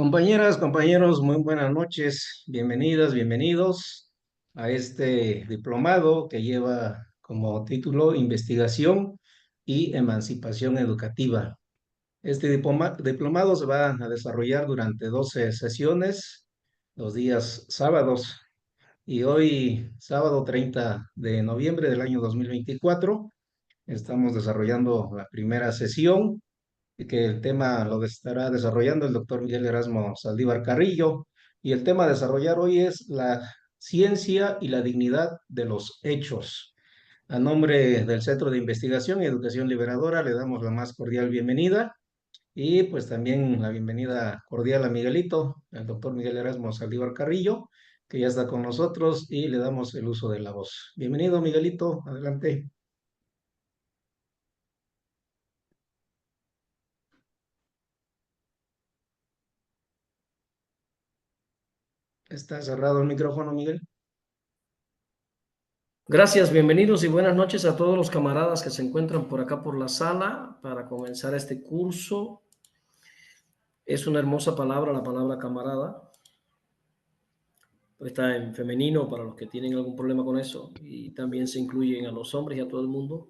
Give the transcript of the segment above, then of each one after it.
Compañeras, compañeros, muy buenas noches. Bienvenidas, bienvenidos a este diplomado que lleva como título Investigación y Emancipación Educativa. Este diplomado se va a desarrollar durante 12 sesiones, los días sábados. Y hoy, sábado 30 de noviembre del año 2024, estamos desarrollando la primera sesión y que el tema lo estará desarrollando el doctor Miguel Erasmo Saldívar Carrillo. Y el tema a desarrollar hoy es la ciencia y la dignidad de los hechos. A nombre del Centro de Investigación y Educación Liberadora, le damos la más cordial bienvenida y pues también la bienvenida cordial a Miguelito, el doctor Miguel Erasmo Saldívar Carrillo, que ya está con nosotros y le damos el uso de la voz. Bienvenido, Miguelito, adelante. Está cerrado el micrófono, Miguel. Gracias, bienvenidos y buenas noches a todos los camaradas que se encuentran por acá por la sala para comenzar este curso. Es una hermosa palabra, la palabra camarada. Está en femenino para los que tienen algún problema con eso y también se incluyen a los hombres y a todo el mundo.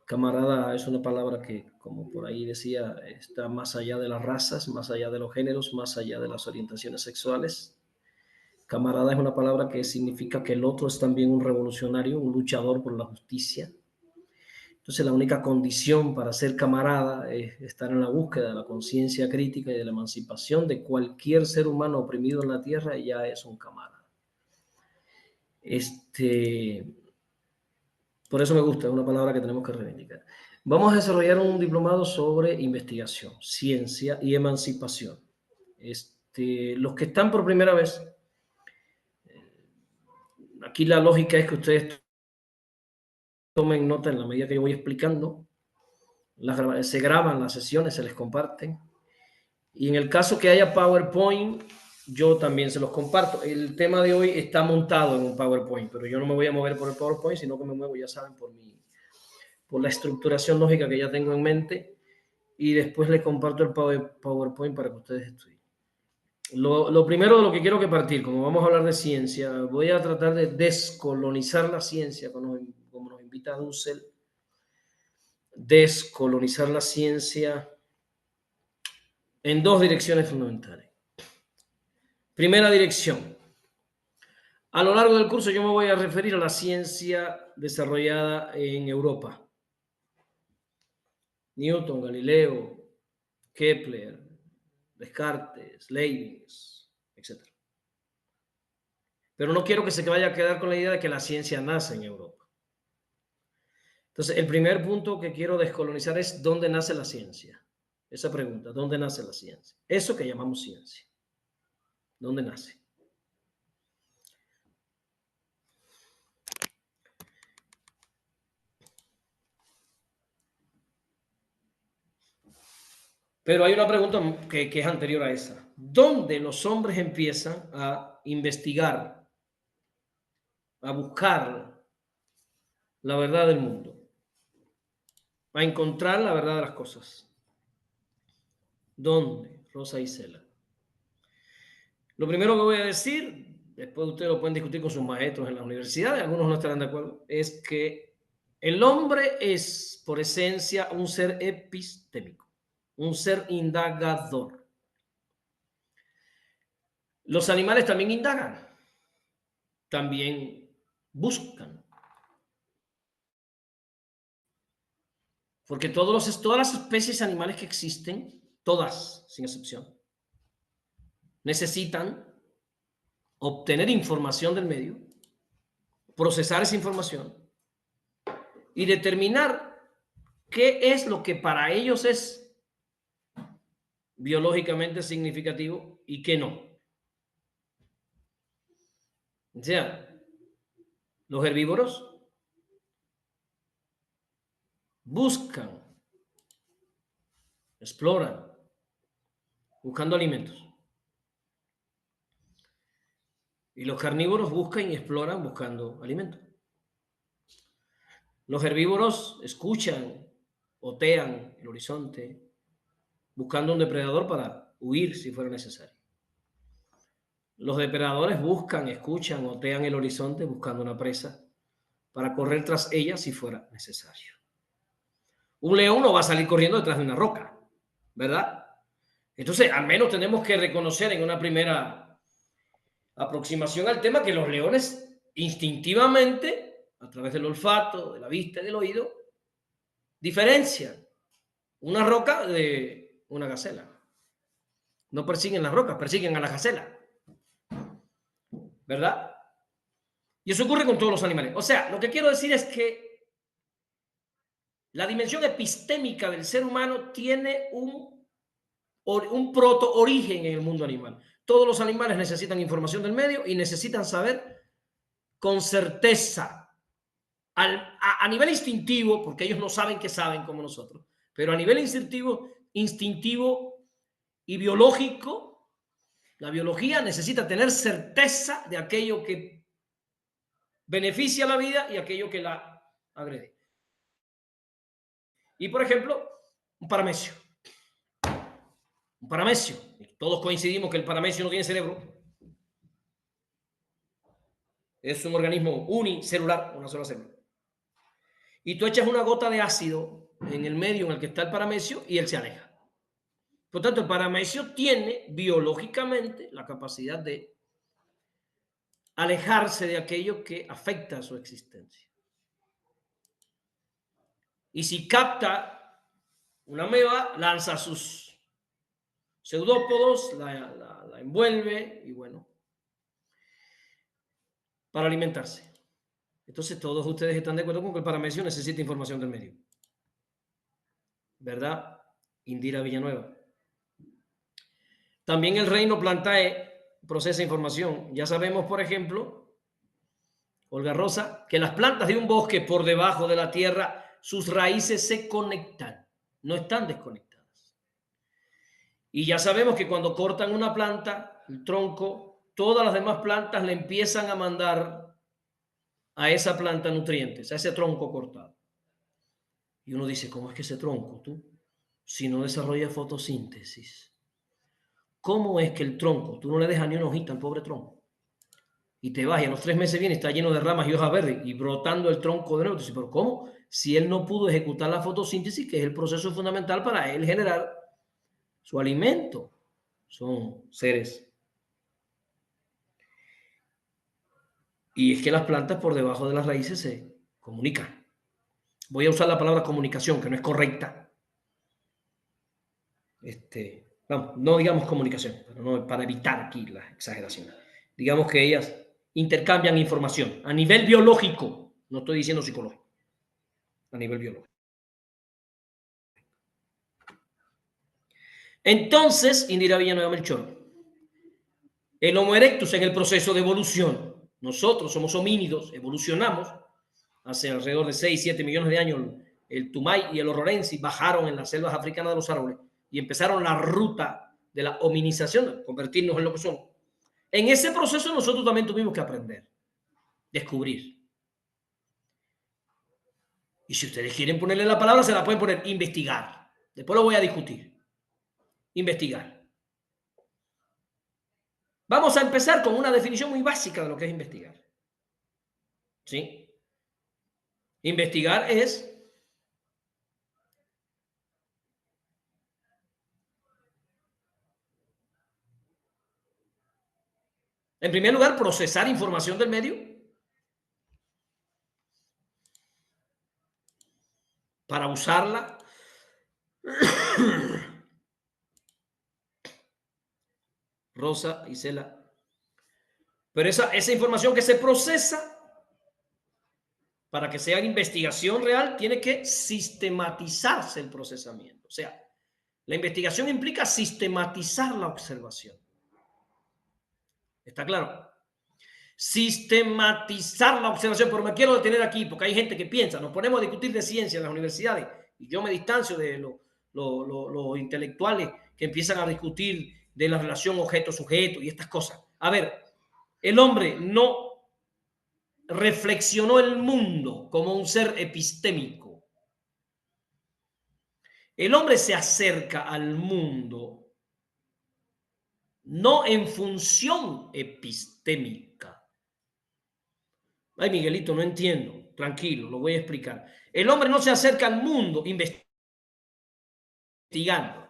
Camarada es una palabra que, como por ahí decía, está más allá de las razas, más allá de los géneros, más allá de las orientaciones sexuales. Camarada es una palabra que significa que el otro es también un revolucionario, un luchador por la justicia. Entonces, la única condición para ser camarada es estar en la búsqueda de la conciencia crítica y de la emancipación de cualquier ser humano oprimido en la tierra, y ya es un camarada. Por eso me gusta, es una palabra que tenemos que reivindicar. Vamos a desarrollar un diplomado sobre investigación, ciencia y emancipación. Los que están por primera vez, aquí la lógica es que ustedes tomen nota en la medida que yo voy explicando. Se graban las sesiones, se les comparten. Y en el caso que haya PowerPoint, yo también se los comparto. El tema de hoy está montado en un PowerPoint, pero yo no me voy a mover por el PowerPoint, sino que me muevo, ya saben, por la estructuración lógica que ya tengo en mente. Y después les comparto el PowerPoint para que ustedes estudien. Lo primero de lo que quiero que partir, como vamos a hablar de ciencia, voy a tratar de descolonizar la ciencia, como nos invita Dussel, descolonizar la ciencia en dos direcciones fundamentales. Primera dirección. A lo largo del curso yo me voy a referir a la ciencia desarrollada en Europa. Newton, Galileo, Kepler, Descartes, Leibniz, etc. Pero no quiero que se vaya a quedar con la idea de que la ciencia nace en Europa. Entonces, el primer punto que quiero descolonizar es ¿dónde nace la ciencia? Esa pregunta, ¿dónde nace la ciencia? Eso que llamamos ciencia. ¿Dónde nace? Pero hay una pregunta que es anterior a esa. ¿Dónde los hombres empiezan a investigar, a buscar la verdad del mundo, a encontrar la verdad de las cosas? ¿Dónde, Rosa y Cela? Lo primero que voy a decir, después ustedes lo pueden discutir con sus maestros en la universidad, algunos no estarán de acuerdo, es que el hombre es, por esencia, un ser epistémico, un ser indagador. Los animales también indagan, también buscan. Porque todas las especies animales que existen, todas, sin excepción, necesitan obtener información del medio, procesar esa información y determinar qué es lo que para ellos es biológicamente significativo y qué no. O sea, los herbívoros buscan, exploran, buscando alimentos. Y los carnívoros buscan y exploran buscando alimentos. Los herbívoros escuchan, otean el horizonte, buscando un depredador para huir si fuera necesario. Los depredadores buscan, escuchan, otean el horizonte buscando una presa para correr tras ella si fuera necesario. Un león no va a salir corriendo detrás de una roca, ¿verdad? Entonces, al menos tenemos que reconocer en una primera aproximación al tema que los leones instintivamente, a través del olfato, de la vista y del oído, diferencian una roca de una gacela. No persiguen las rocas, persiguen a la gacela, ¿verdad? Y eso ocurre con todos los animales. O sea, lo que quiero decir es que la dimensión epistémica del ser humano tiene un proto-origen en el mundo animal. Todos los animales necesitan información del medio y necesitan saber con certeza, a nivel instintivo, porque ellos no saben que saben como nosotros, pero a nivel instintivo y biológico, la biología necesita tener certeza de aquello que beneficia la vida y aquello que la agrede. Y, por ejemplo, un paramecio. Un paramecio. Todos coincidimos que el paramecio no tiene cerebro. Es un organismo unicelular, una sola célula. Y tú echas una gota de ácido en el medio en el que está el paramecio y él se aleja. Por tanto, el paramecio tiene biológicamente la capacidad de alejarse de aquello que afecta a su existencia. Y si capta una ameba, lanza sus pseudópodos, la envuelve y bueno, para alimentarse. Entonces todos ustedes están de acuerdo con que el paramecio necesita información del medio. ¿Verdad? Indira Villanueva. También el reino Plantae procesa información. Ya sabemos, por ejemplo, Olga Rosa, que las plantas de un bosque por debajo de la tierra, sus raíces se conectan, no están desconectadas. Y ya sabemos que cuando cortan una planta, el tronco, todas las demás plantas le empiezan a mandar a esa planta nutrientes, a ese tronco cortado. Y uno dice, ¿cómo es que ese tronco, tú, si no desarrolla fotosíntesis? ¿Cómo es que el tronco, tú no le dejas ni una hojita al pobre tronco? Y te vas y a los 3 meses viene, está lleno de ramas y hojas verdes y brotando el tronco de nuevo. Entonces, ¿pero cómo? Si él no pudo ejecutar la fotosíntesis, que es el proceso fundamental para él generar su alimento. Son seres. Y es que las plantas por debajo de las raíces se comunican. Voy a usar la palabra comunicación, que no es correcta. Vamos, no digamos comunicación, pero no, para evitar aquí la exageración. Digamos que ellas intercambian información a nivel biológico, no estoy diciendo psicológico, a nivel biológico. Entonces, Indira Villanueva Melchor, el Homo erectus en el proceso de evolución, nosotros somos homínidos, evolucionamos, hace alrededor de 6, 7 millones de años, el Tumay y el Ororensi bajaron en las selvas africanas de los árboles y empezaron la ruta de la hominización, de convertirnos en lo que somos. En ese proceso nosotros también tuvimos que aprender, descubrir. Y si ustedes quieren ponerle la palabra, se la pueden poner investigar. Después lo voy a discutir. Investigar. Vamos a empezar con una definición muy básica de lo que es investigar. ¿Sí? Investigar es en primer lugar procesar información del medio para usarla Rosa, Isela. Pero esa información que se procesa para que sea investigación real tiene que sistematizarse el procesamiento. O sea, la investigación implica sistematizar la observación. ¿Está claro? Sistematizar la observación, pero me quiero detener aquí porque hay gente que piensa, nos ponemos a discutir de ciencia en las universidades y yo me distancio de los intelectuales que empiezan a discutir de la relación objeto-sujeto y estas cosas. A ver, el hombre no reflexionó el mundo como un ser epistémico. El hombre se acerca al mundo no en función epistémica. Ay, Miguelito, no entiendo. Tranquilo, lo voy a explicar. El hombre no se acerca al mundo investigando.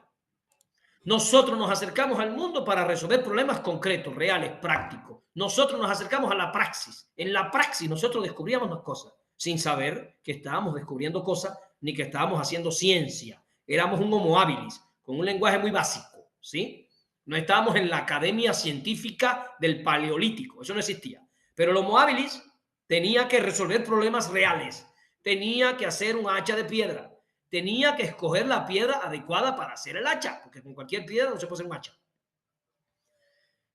Nosotros nos acercamos al mundo para resolver problemas concretos, reales, prácticos. Nosotros nos acercamos a la praxis. En la praxis nosotros descubríamos las cosas sin saber que estábamos descubriendo cosas ni que estábamos haciendo ciencia. Éramos un homo habilis con un lenguaje muy básico, ¿sí? No estábamos en la academia científica del paleolítico, eso no existía. Pero el homo habilis tenía que resolver problemas reales, tenía que hacer un hacha de piedra, tenía que escoger la piedra adecuada para hacer el hacha, porque con cualquier piedra no se puede hacer un hacha.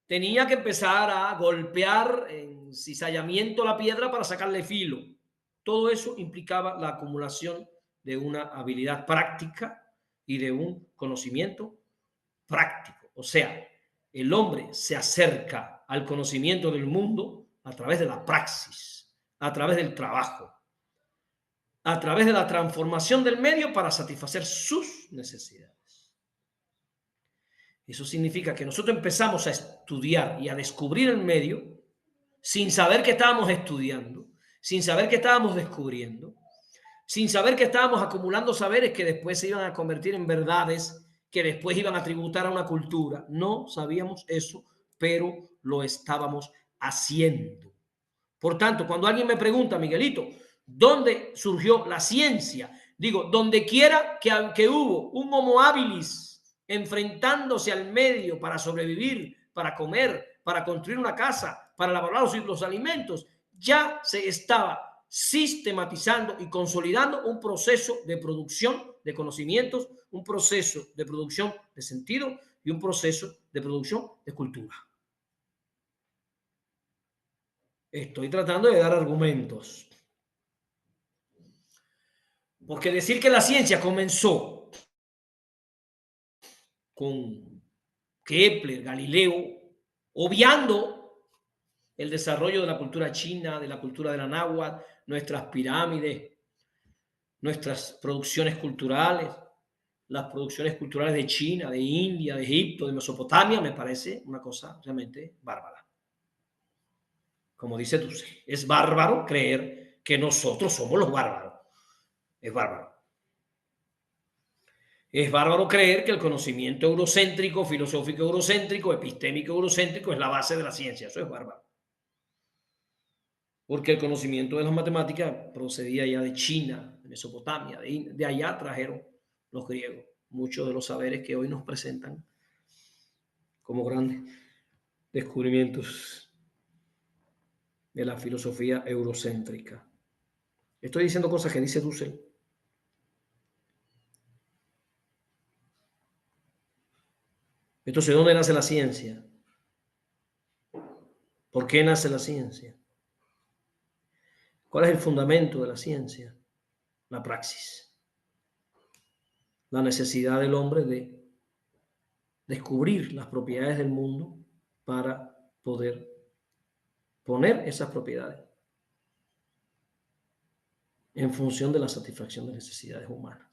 Tenía que empezar a golpear en cizallamiento la piedra para sacarle filo. Todo eso implicaba la acumulación de una habilidad práctica y de un conocimiento práctico. O sea, el hombre se acerca al conocimiento del mundo a través de la praxis, a través del trabajo, a través de la transformación del medio para satisfacer sus necesidades. Eso significa que nosotros empezamos a estudiar y a descubrir el medio sin saber que estábamos estudiando, sin saber que estábamos descubriendo, sin saber que estábamos acumulando saberes que después se iban a convertir en verdades, que después iban a tributar a una cultura. No sabíamos eso, pero lo estábamos haciendo. Por tanto, cuando alguien me pregunta, Miguelito, ¿dónde surgió la ciencia? Digo, donde quiera que hubo un homo habilis enfrentándose al medio para sobrevivir, para comer, para construir una casa, para elaborar los alimentos, ya se estaba sistematizando y consolidando un proceso de producción de conocimientos, un proceso de producción de sentido y un proceso de producción de cultura. Estoy tratando de dar argumentos. Porque decir que la ciencia comenzó con Kepler, Galileo, obviando el desarrollo de la cultura china, de la cultura de la náhuatl, nuestras pirámides, nuestras producciones culturales, las producciones culturales de China, de India, de Egipto, de Mesopotamia, me parece una cosa realmente bárbara. Como dice Dussel, es bárbaro creer que nosotros somos los bárbaros. Es bárbaro. Es bárbaro creer que el conocimiento eurocéntrico, filosófico eurocéntrico, epistémico eurocéntrico es la base de la ciencia. Eso es bárbaro. Porque el conocimiento de las matemáticas procedía ya de China, de Mesopotamia, de allá trajeron los griegos muchos de los saberes que hoy nos presentan como grandes descubrimientos de la filosofía eurocéntrica. Estoy diciendo cosas que dice Dussel. Entonces, ¿dónde nace la ciencia? ¿Por qué nace la ciencia? ¿Cuál es el fundamento de la ciencia? La praxis. La necesidad del hombre de descubrir las propiedades del mundo para poder poner esas propiedades en función de la satisfacción de necesidades humanas.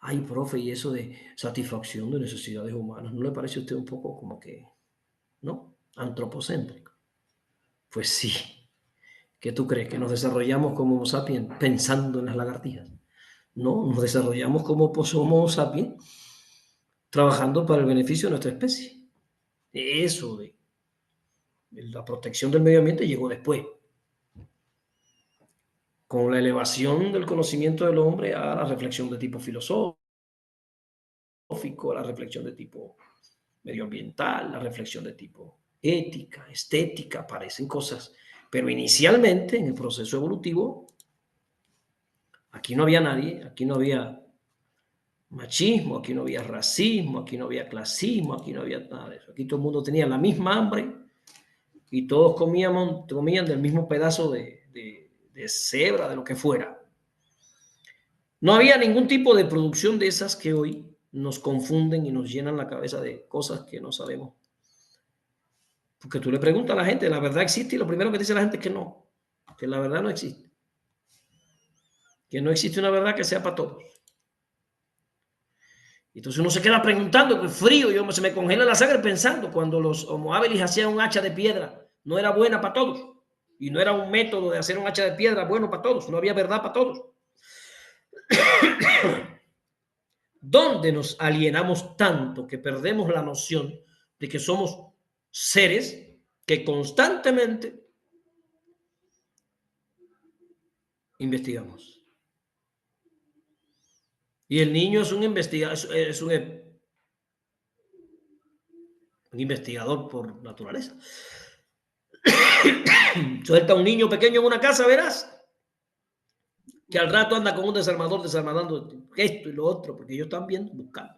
Ay, profe, y eso de satisfacción de necesidades humanas, ¿no le parece a usted un poco como que, no? Antropocéntrico. Pues sí. ¿Qué tú crees? ¿Que nos desarrollamos como Homo sapiens pensando en las lagartijas? No, nos desarrollamos como Homo sapiens trabajando para el beneficio de nuestra especie. Eso de la protección del medio ambiente llegó después, con la elevación del conocimiento del hombre a la reflexión de tipo filosófico, la reflexión de tipo medioambiental, la reflexión de tipo ética, estética, aparecen cosas. Pero inicialmente, en el proceso evolutivo, aquí no había nadie, aquí no había machismo, aquí no había racismo, aquí no había clasismo, aquí no había nada de eso. Aquí todo el mundo tenía la misma hambre y todos comían del mismo pedazo de cebra, de lo que fuera. No había ningún tipo de producción de esas que hoy nos confunden y nos llenan la cabeza de cosas que no sabemos. Porque tú le preguntas a la gente, ¿la verdad existe? Y lo primero que dice la gente es que no, que la verdad no existe. Que no existe una verdad que sea para todos. Y entonces uno se queda preguntando, qué frío, se me congela la sangre pensando cuando los Homo habilis hacían un hacha de piedra, no era buena para todos. Y no era un método de hacer un hacha de piedra bueno para todos, no había verdad para todos. ¿Dónde nos alienamos tanto que perdemos la noción de que somos seres que constantemente investigamos? Y el niño es un investigador, un investigador por naturaleza. Suelta a un niño pequeño en una casa, verás que al rato anda con un desarmador desarmando esto y lo otro, porque ellos están viendo, buscando.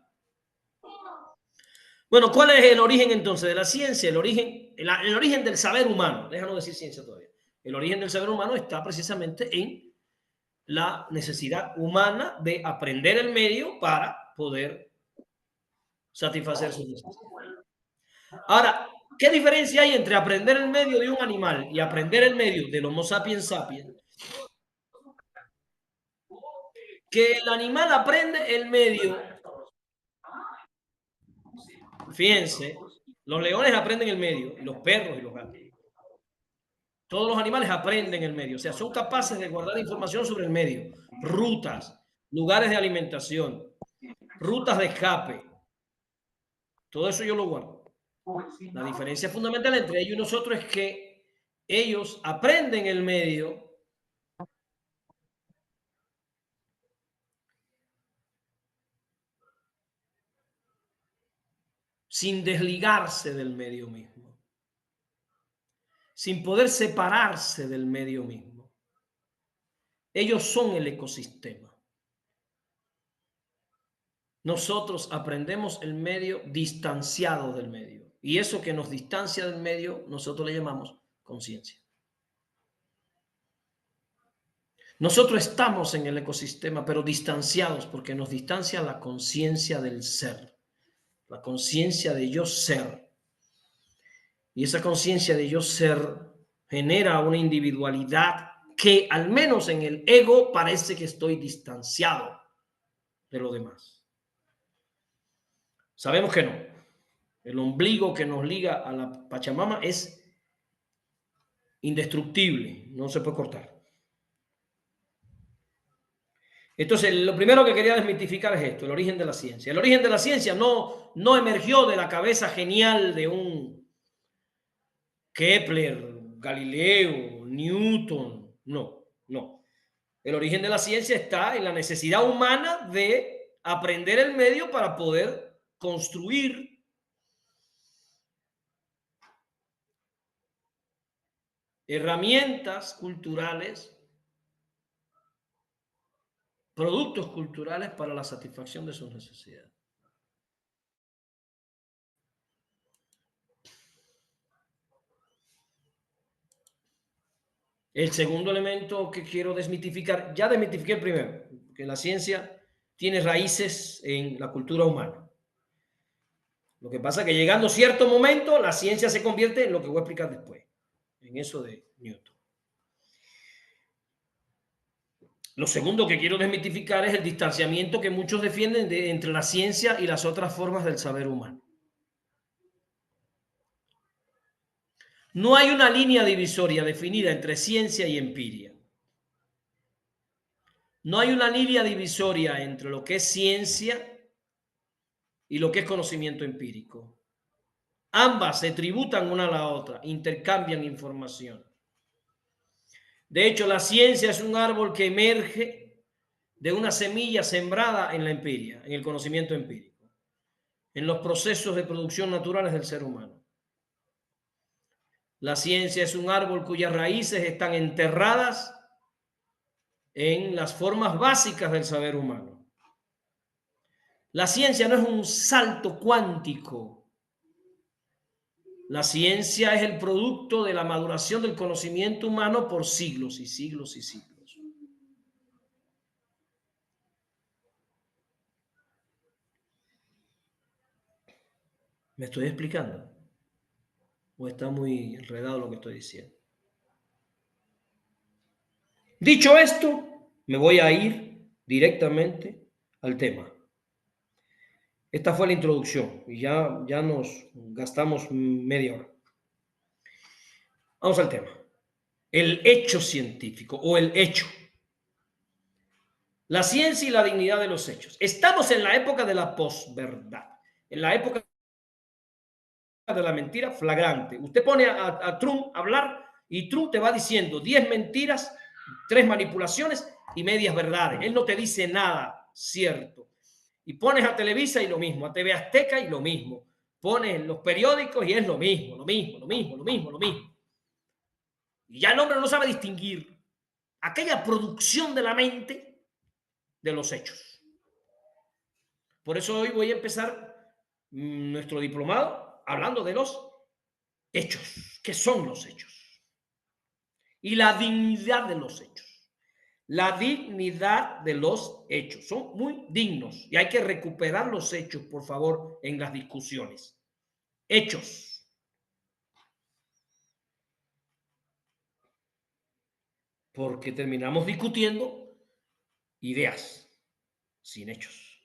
Bueno, ¿cuál es el origen entonces de la ciencia? El origen del saber humano, déjanos decir ciencia todavía. El origen del saber humano está precisamente en la necesidad humana de aprender el medio para poder satisfacer sus necesidades. Ahora, ¿qué diferencia hay entre aprender el medio de un animal y aprender el medio del Homo sapiens sapiens? Que el animal aprende el medio. Fíjense, los leones aprenden el medio, y los perros y los gatos. Todos los animales aprenden el medio, o sea, son capaces de guardar información sobre el medio, rutas, lugares de alimentación, rutas de escape. Todo eso yo lo guardo. La diferencia fundamental entre ellos y nosotros es que ellos aprenden el medio sin desligarse del medio mismo, sin poder separarse del medio mismo. Ellos son el ecosistema. Nosotros aprendemos el medio distanciado del medio. Y eso que nos distancia del medio, nosotros le llamamos conciencia. Nosotros estamos en el ecosistema, pero distanciados porque nos distancia la conciencia del ser, la conciencia de yo ser. Y esa conciencia de yo ser genera una individualidad que al menos en el ego parece que estoy distanciado de lo demás. Sabemos que no. El ombligo que nos liga a la Pachamama es indestructible, no se puede cortar. Entonces, lo primero que quería desmitificar es esto, el origen de la ciencia. El origen de la ciencia no emergió de la cabeza genial de un Kepler, Galileo, Newton, no. El origen de la ciencia está en la necesidad humana de aprender el medio para poder construir herramientas culturales, productos culturales para la satisfacción de sus necesidades. El segundo elemento que quiero desmitificar, ya desmitifiqué el primero, que la ciencia tiene raíces en la cultura humana. Lo que pasa es que llegando a cierto momento, la ciencia se convierte en lo que voy a explicar después, en eso de Newton. Lo segundo que quiero desmitificar es el distanciamiento que muchos defienden entre la ciencia y las otras formas del saber humano. No hay una línea divisoria definida entre ciencia y empiria. No hay una línea divisoria entre lo que es ciencia y lo que es conocimiento empírico. Ambas se tributan una a la otra, intercambian información. De hecho, la ciencia es un árbol que emerge de una semilla sembrada en la empiria, en el conocimiento empírico, en los procesos de producción naturales del ser humano. La ciencia es un árbol cuyas raíces están enterradas en las formas básicas del saber humano. La ciencia no es un salto cuántico. La ciencia es el producto de la maduración del conocimiento humano por siglos y siglos y siglos. ¿Me estoy explicando? ¿O está muy enredado lo que estoy diciendo? Dicho esto, me voy a ir directamente al tema. Esta fue la introducción y ya nos gastamos media hora. Vamos al tema. El hecho científico o el hecho. La ciencia y la dignidad de los hechos. Estamos en la época de la posverdad, en la época de la mentira flagrante. Usted pone a Trump a hablar y Trump te va diciendo 10 mentiras, 3 manipulaciones y medias verdades. Él no te dice nada cierto. Y pones a Televisa y lo mismo, a TV Azteca y lo mismo. Pones los periódicos y es lo mismo, lo mismo, lo mismo, lo mismo, lo mismo. Y ya el hombre no sabe distinguir aquella producción de la mente de los hechos. Por eso hoy voy a empezar nuestro diplomado hablando de los hechos. ¿Qué son los hechos? Y la dignidad de los hechos. La dignidad de los hechos. Son muy dignos y hay que recuperar los hechos, por favor, en las discusiones. Hechos. Porque terminamos discutiendo ideas sin hechos.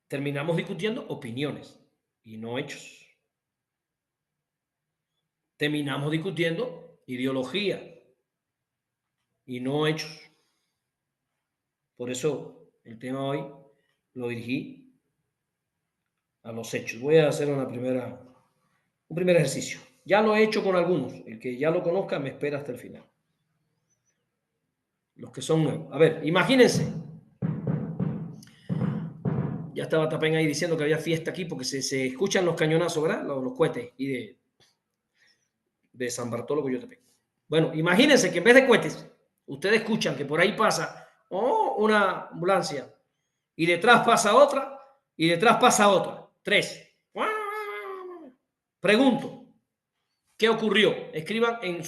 Terminamos discutiendo opiniones y no hechos. Terminamos discutiendo ideología y no hechos. Por eso el tema hoy lo dirigí a los hechos. Voy a hacer un primer ejercicio. Ya lo he hecho con algunos. El que ya lo conozca me espera hasta el final. Los que son nuevos. A ver, imagínense. Ya estaba Tapén ahí diciendo que había fiesta aquí porque se escuchan los cañonazos, ¿verdad? Los cohetes y de San Bartolo Coyotepec. Bueno, imagínense que en vez de cohetes, ustedes escuchan que por ahí pasa una ambulancia y detrás pasa otra y detrás pasa otra. 3. Pregunto, ¿qué ocurrió? Escriban en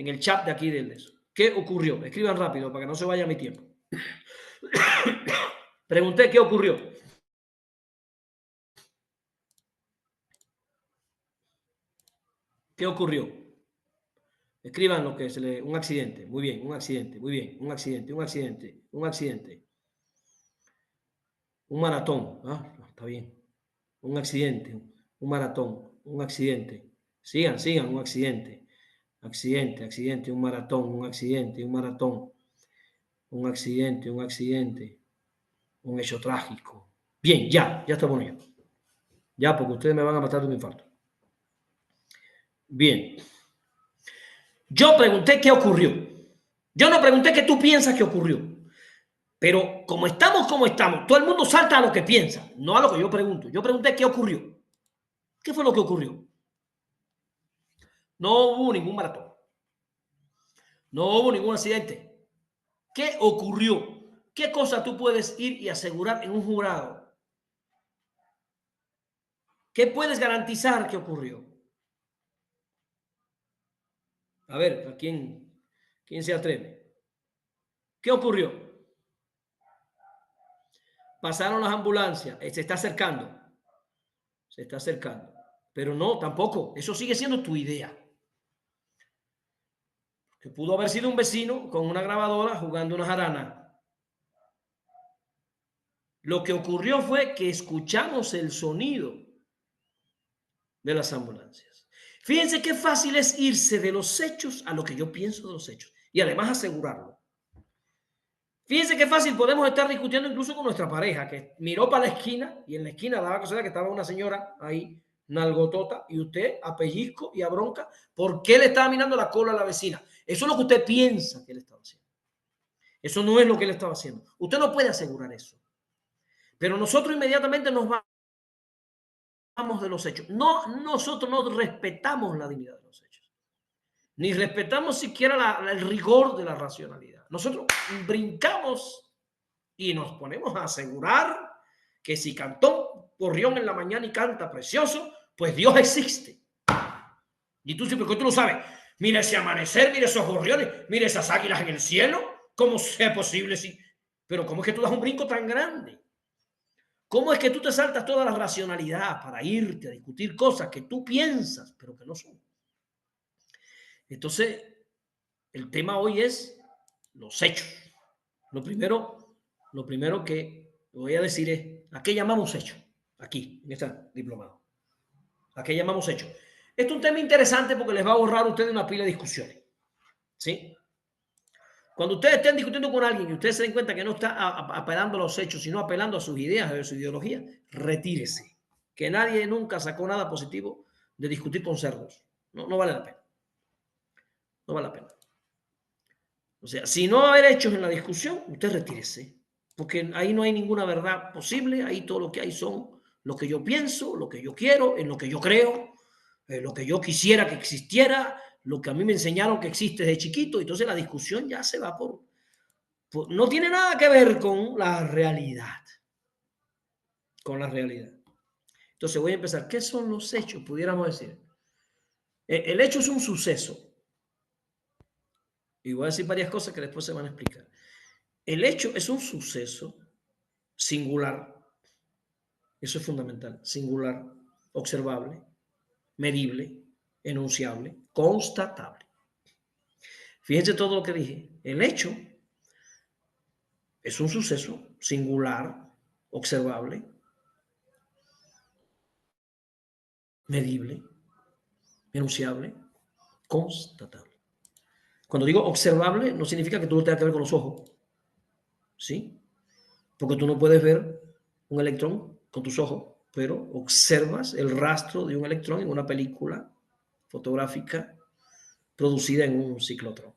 el chat de aquí del eso. ¿Qué ocurrió? Escriban rápido para que no se vaya mi tiempo. Pregunté qué ocurrió. ¿Qué ocurrió? Escriban lo que se le... Un accidente. Muy bien, un accidente. Muy bien, un accidente, un accidente, un accidente. Un maratón. Ah, está bien. Un accidente, un maratón, un accidente. Sigan, un accidente. Accidente, accidente, un maratón, un accidente, un maratón. Un accidente, un accidente. Un hecho trágico. Bien, ya está bueno. Ya, porque ustedes me van a matar de un infarto. Bien. Yo pregunté qué ocurrió. Yo no pregunté qué tú piensas que ocurrió. Pero como estamos, todo el mundo salta a lo que piensa, no a lo que yo pregunto. Yo pregunté qué ocurrió. ¿Qué fue lo que ocurrió? No hubo ningún maratón. No hubo ningún accidente. ¿Qué ocurrió? ¿Qué cosa tú puedes ir y asegurar en un jurado? ¿Qué puedes garantizar que ocurrió? A ver, ¿a quién se atreve? ¿Qué ocurrió? Pasaron las ambulancias, se está acercando. Se está acercando. Pero no, tampoco. Eso sigue siendo tu idea. Que pudo haber sido un vecino con una grabadora jugando una jarana. Lo que ocurrió fue que escuchamos el sonido de las ambulancias. Fíjense qué fácil es irse de los hechos a lo que yo pienso de los hechos y además asegurarlo. Fíjense qué fácil podemos estar discutiendo incluso con nuestra pareja, que miró para la esquina y en la esquina daba cosa que estaba una señora ahí, nalgotota, y usted a pellizco y a bronca, ¿por qué le estaba mirando la cola a la vecina? Eso es lo que usted piensa que él estaba haciendo. Eso no es lo que él estaba haciendo. Usted no puede asegurar eso. Pero nosotros inmediatamente nos vamos de los hechos. No, nosotros no respetamos la dignidad de los hechos. Ni respetamos siquiera el rigor de la racionalidad. Nosotros brincamos y nos ponemos a asegurar que si cantó Gorrión en la mañana y canta precioso, pues Dios existe. Y tú siempre, porque tú lo sabes. Mira ese amanecer, mira esos gorriones, mira esas águilas en el cielo. ¿Cómo sea posible? Sí. Pero ¿cómo es que tú das un brinco tan grande? ¿Cómo es que tú te saltas toda la racionalidad para irte a discutir cosas que tú piensas, pero que no son? Entonces, el tema hoy es los hechos. Lo primero, lo primero que voy a decir es, ¿a qué llamamos hecho? Aquí, en esta diplomado. ¿A qué llamamos hecho? Esto es un tema interesante porque les va a ahorrar a ustedes una pila de discusiones. ¿Sí? Cuando ustedes estén discutiendo con alguien y ustedes se den cuenta que no está apelando a los hechos, sino apelando a sus ideas, a su ideología, retírese. Que nadie nunca sacó nada positivo de discutir con cerdos. No, no vale la pena. No vale la pena. O sea, si no va a haber hechos en la discusión, usted retírese. Porque ahí no hay ninguna verdad posible. Ahí todo lo que hay son lo que yo pienso, lo que yo quiero, en lo que yo creo, lo que yo quisiera que existiera, lo que a mí me enseñaron que existe desde chiquito. Entonces la discusión ya se va no tiene nada que ver con la realidad. Con la realidad. Entonces voy a empezar. ¿Qué son los hechos? Pudiéramos decir. El hecho es un suceso. Y voy a decir varias cosas que después se van a explicar. El hecho es un suceso singular. Eso es fundamental. Singular, observable, medible, enunciable, constatable. Fíjense todo lo que dije. El hecho es un suceso singular, observable, medible, enunciable, constatable. Cuando digo observable, no significa que tú no tengas que ver con los ojos. ¿Sí? Porque tú no puedes ver un electrón con tus ojos, pero observas el rastro de un electrón en una película fotográfica producida en un ciclotrón.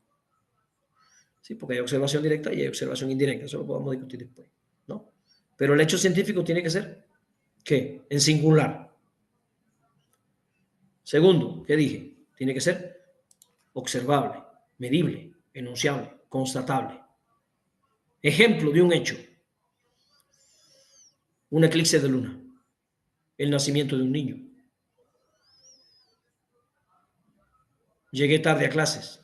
¿Sí? Porque hay observación directa y hay observación indirecta. Eso lo podemos discutir después, ¿no? Pero el hecho científico tiene que ser, ¿qué? En singular. Segundo, ¿qué dije? Tiene que ser observable, medible, enunciable, constatable. Ejemplo de un hecho. Un eclipse de luna. El nacimiento de un niño. Llegué tarde a clases.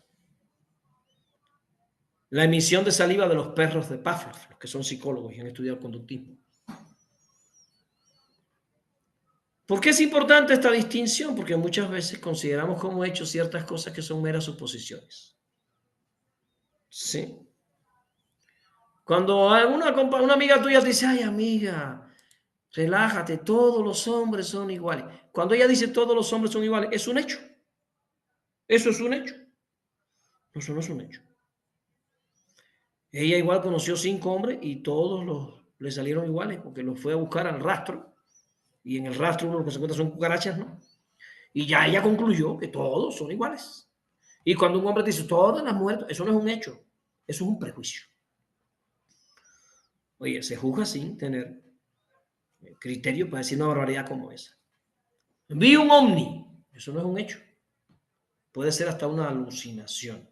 La emisión de saliva de los perros de Pavlov, los que son psicólogos y han estudiado conductismo. ¿Por qué es importante esta distinción? Porque muchas veces consideramos como hechos ciertas cosas que son meras suposiciones. ¿Sí? Cuando una amiga tuya te dice, ay amiga, relájate, todos los hombres son iguales. Cuando ella dice todos los hombres son iguales, es un hecho. Eso es un hecho. Eso no es un hecho. Ella igual conoció 5 hombres y todos le salieron iguales porque los fue a buscar al rastro. Y en el rastro uno lo que se encuentra son cucarachas, ¿no? Y ya ella concluyó que todos son iguales. Y cuando un hombre dice todas las mujeres, eso no es un hecho, eso es un prejuicio. Oye, se juzga sin tener criterio para decir una barbaridad como esa. Vi un ovni, eso no es un hecho. Puede ser hasta una alucinación.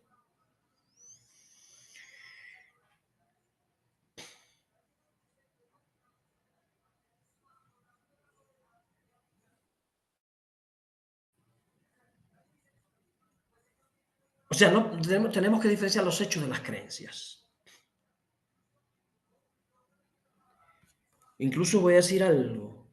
O sea, no, tenemos que diferenciar los hechos de las creencias. Incluso voy a decir algo.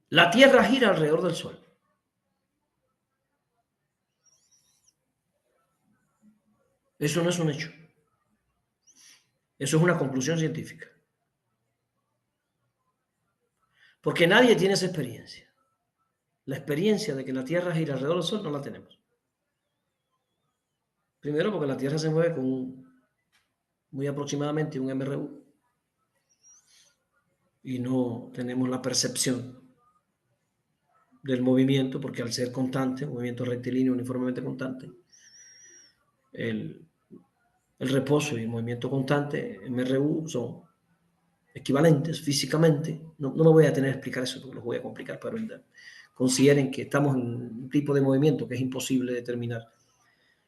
La Tierra gira alrededor del Sol. Eso no es un hecho. Eso es una conclusión científica. Porque nadie tiene esa experiencia. La experiencia de que la Tierra gira alrededor del Sol no la tenemos. Primero porque la Tierra se mueve con muy aproximadamente un MRU y no tenemos la percepción del movimiento porque al ser constante, movimiento rectilíneo uniformemente constante, el reposo y el movimiento constante, MRU, son equivalentes físicamente. No me voy a tener que explicar eso porque los voy a complicar, pero consideren que estamos en un tipo de movimiento que es imposible determinar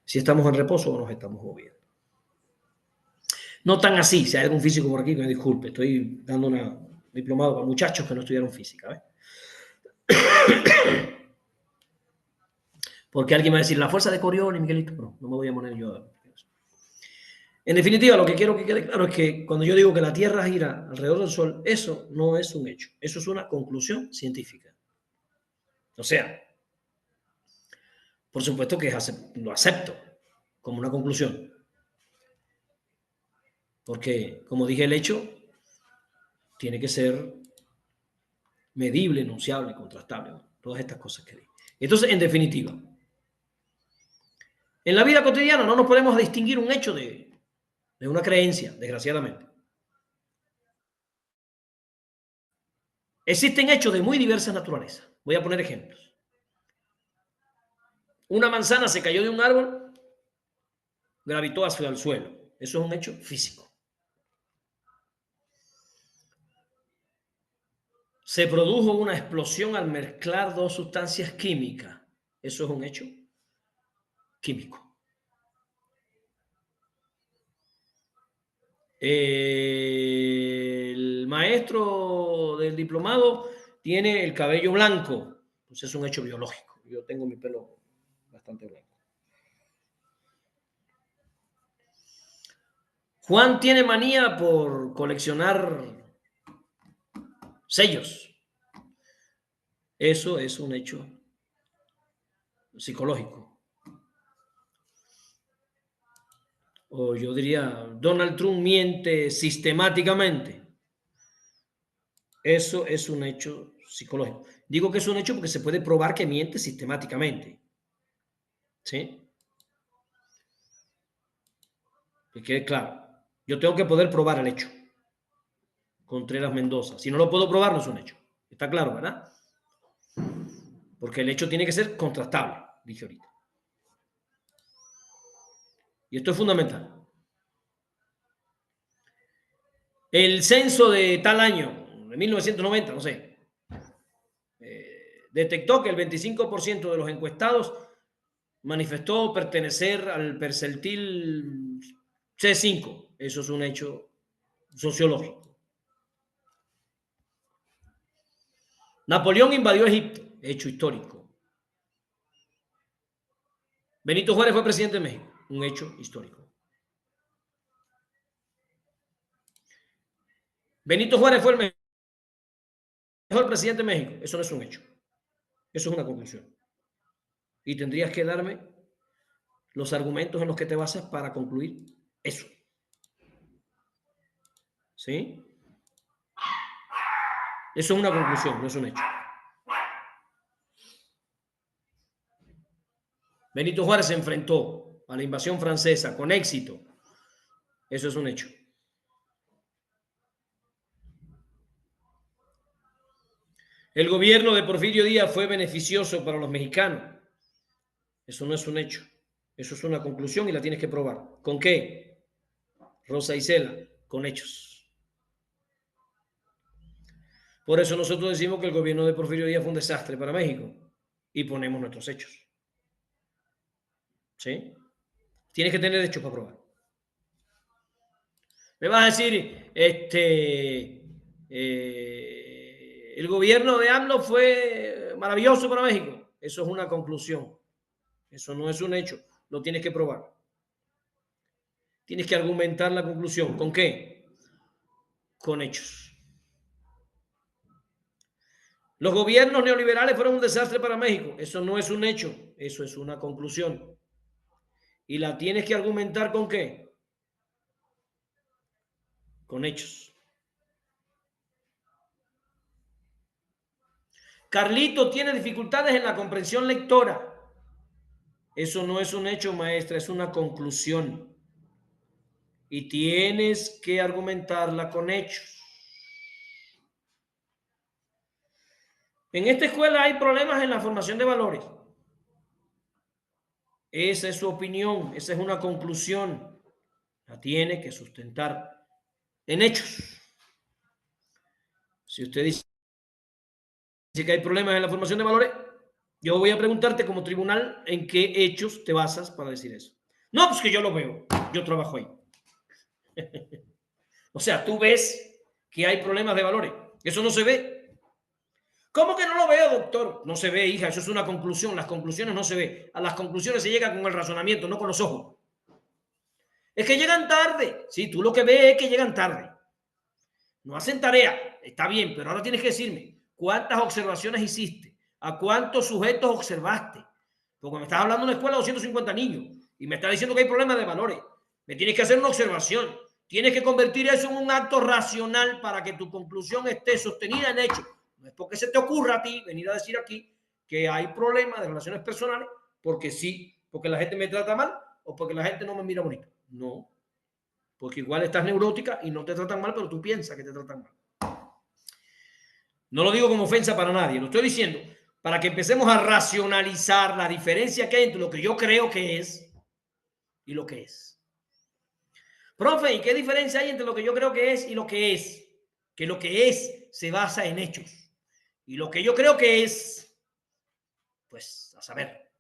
si estamos en reposo o nos estamos moviendo. No tan así, si hay algún físico por aquí que me disculpe, estoy dando una diplomado para muchachos que no estudiaron física. Porque alguien va a decir la fuerza de Coriolis, Miguelito, no me voy a poner yo a... En definitiva, lo que quiero que quede claro es que cuando yo digo que la Tierra gira alrededor del Sol, eso no es un hecho, eso es una conclusión científica. O sea, Por supuesto que lo acepto como una conclusión. Porque, como dije, el hecho tiene que ser medible, enunciable, contrastable, ¿no? Todas estas cosas que dije. Entonces, en definitiva, en la vida cotidiana no nos podemos distinguir un hecho de una creencia, desgraciadamente. Existen hechos de muy diversas naturalezas. Voy a poner ejemplos. Una manzana se cayó de un árbol, gravitó hacia el suelo. Eso es un hecho físico. Se produjo una explosión al mezclar dos sustancias químicas. Eso es un hecho químico. El maestro del diplomado tiene el cabello blanco. Pues es un hecho biológico. Yo tengo mi pelo bastante blanco. Juan tiene manía por coleccionar sellos. Eso es un hecho psicológico. O yo diría, Donald Trump miente sistemáticamente. Eso es un hecho psicológico. Digo que es un hecho porque se puede probar que miente sistemáticamente. ¿Sí? Que quede claro. Yo tengo que poder probar el hecho. Contreras Mendoza. Si no lo puedo probar, no es un hecho. Está claro, ¿verdad? Porque el hecho tiene que ser contrastable, dije ahorita. Y esto es fundamental. El censo de tal año, de 1990, no sé, detectó que el 25% de los encuestados manifestó pertenecer al percentil C5. Eso es un hecho sociológico. Napoleón invadió Egipto, hecho histórico. Benito Juárez fue presidente de México, un hecho histórico. Benito Juárez fue el mejor presidente de México. Eso no es un hecho. Eso es una conclusión. Y tendrías que darme los argumentos en los que te basas para concluir eso. ¿Sí? Eso es una conclusión, no es un hecho. Benito Juárez se enfrentó a la invasión francesa con éxito. Eso es un hecho. El gobierno de Porfirio Díaz fue beneficioso para los mexicanos. Eso no es un hecho. Eso es una conclusión y la tienes que probar. ¿Con qué? Rosa Isela, con hechos. Por eso nosotros decimos que el gobierno de Porfirio Díaz fue un desastre para México y ponemos nuestros hechos. ¿Sí? Tienes que tener hechos para probar. Me vas a decir, el gobierno de AMLO fue maravilloso para México. Eso es una conclusión. Eso no es un hecho. Lo tienes que probar. Tienes que argumentar la conclusión. ¿Con qué? Con hechos. Los gobiernos neoliberales fueron un desastre para México. Eso no es un hecho. Eso es una conclusión. ¿Y la tienes que argumentar con qué? Con hechos. Carlito tiene dificultades en la comprensión lectora. Eso no es un hecho, maestra, es una conclusión. Y tienes que argumentarla con hechos. En esta escuela hay problemas en la formación de valores. Esa es su opinión, esa es una conclusión. La tiene que sustentar en hechos. Si usted dice que hay problemas en la formación de valores, yo voy a preguntarte como tribunal en qué hechos te basas para decir eso. No, pues que yo lo veo, yo trabajo ahí. O sea, tú ves que hay problemas de valores. Eso no se ve. ¿Cómo que no lo veo, doctor? No se ve, hija, eso es una conclusión. Las conclusiones no se ve. A las conclusiones se llega con el razonamiento, no con los ojos. Es que llegan tarde. Sí, tú lo que ves es que llegan tarde. No hacen tarea. Está bien, pero ahora tienes que decirme cuántas observaciones hiciste, a cuántos sujetos observaste, Porque me estás hablando de una escuela de 250 niños y me estás diciendo que hay problemas de valores. Me tienes que hacer una observación. Tienes que convertir eso en un acto racional para que tu conclusión esté sostenida en hechos. No es porque se te ocurra a ti venir a decir aquí que hay problemas de relaciones personales porque sí, porque la gente me trata mal o porque la gente no me mira bonito. No, porque igual estás neurótica y no te tratan mal, pero tú piensas que te tratan mal. No lo digo como ofensa para nadie, lo estoy diciendo para que empecemos a racionalizar la diferencia que hay entre lo que yo creo que es y lo que es. Profe, ¿y qué diferencia hay entre lo que yo creo que es y lo que es? Que lo que es se basa en hechos. Y lo que yo creo que es, pues, a saber,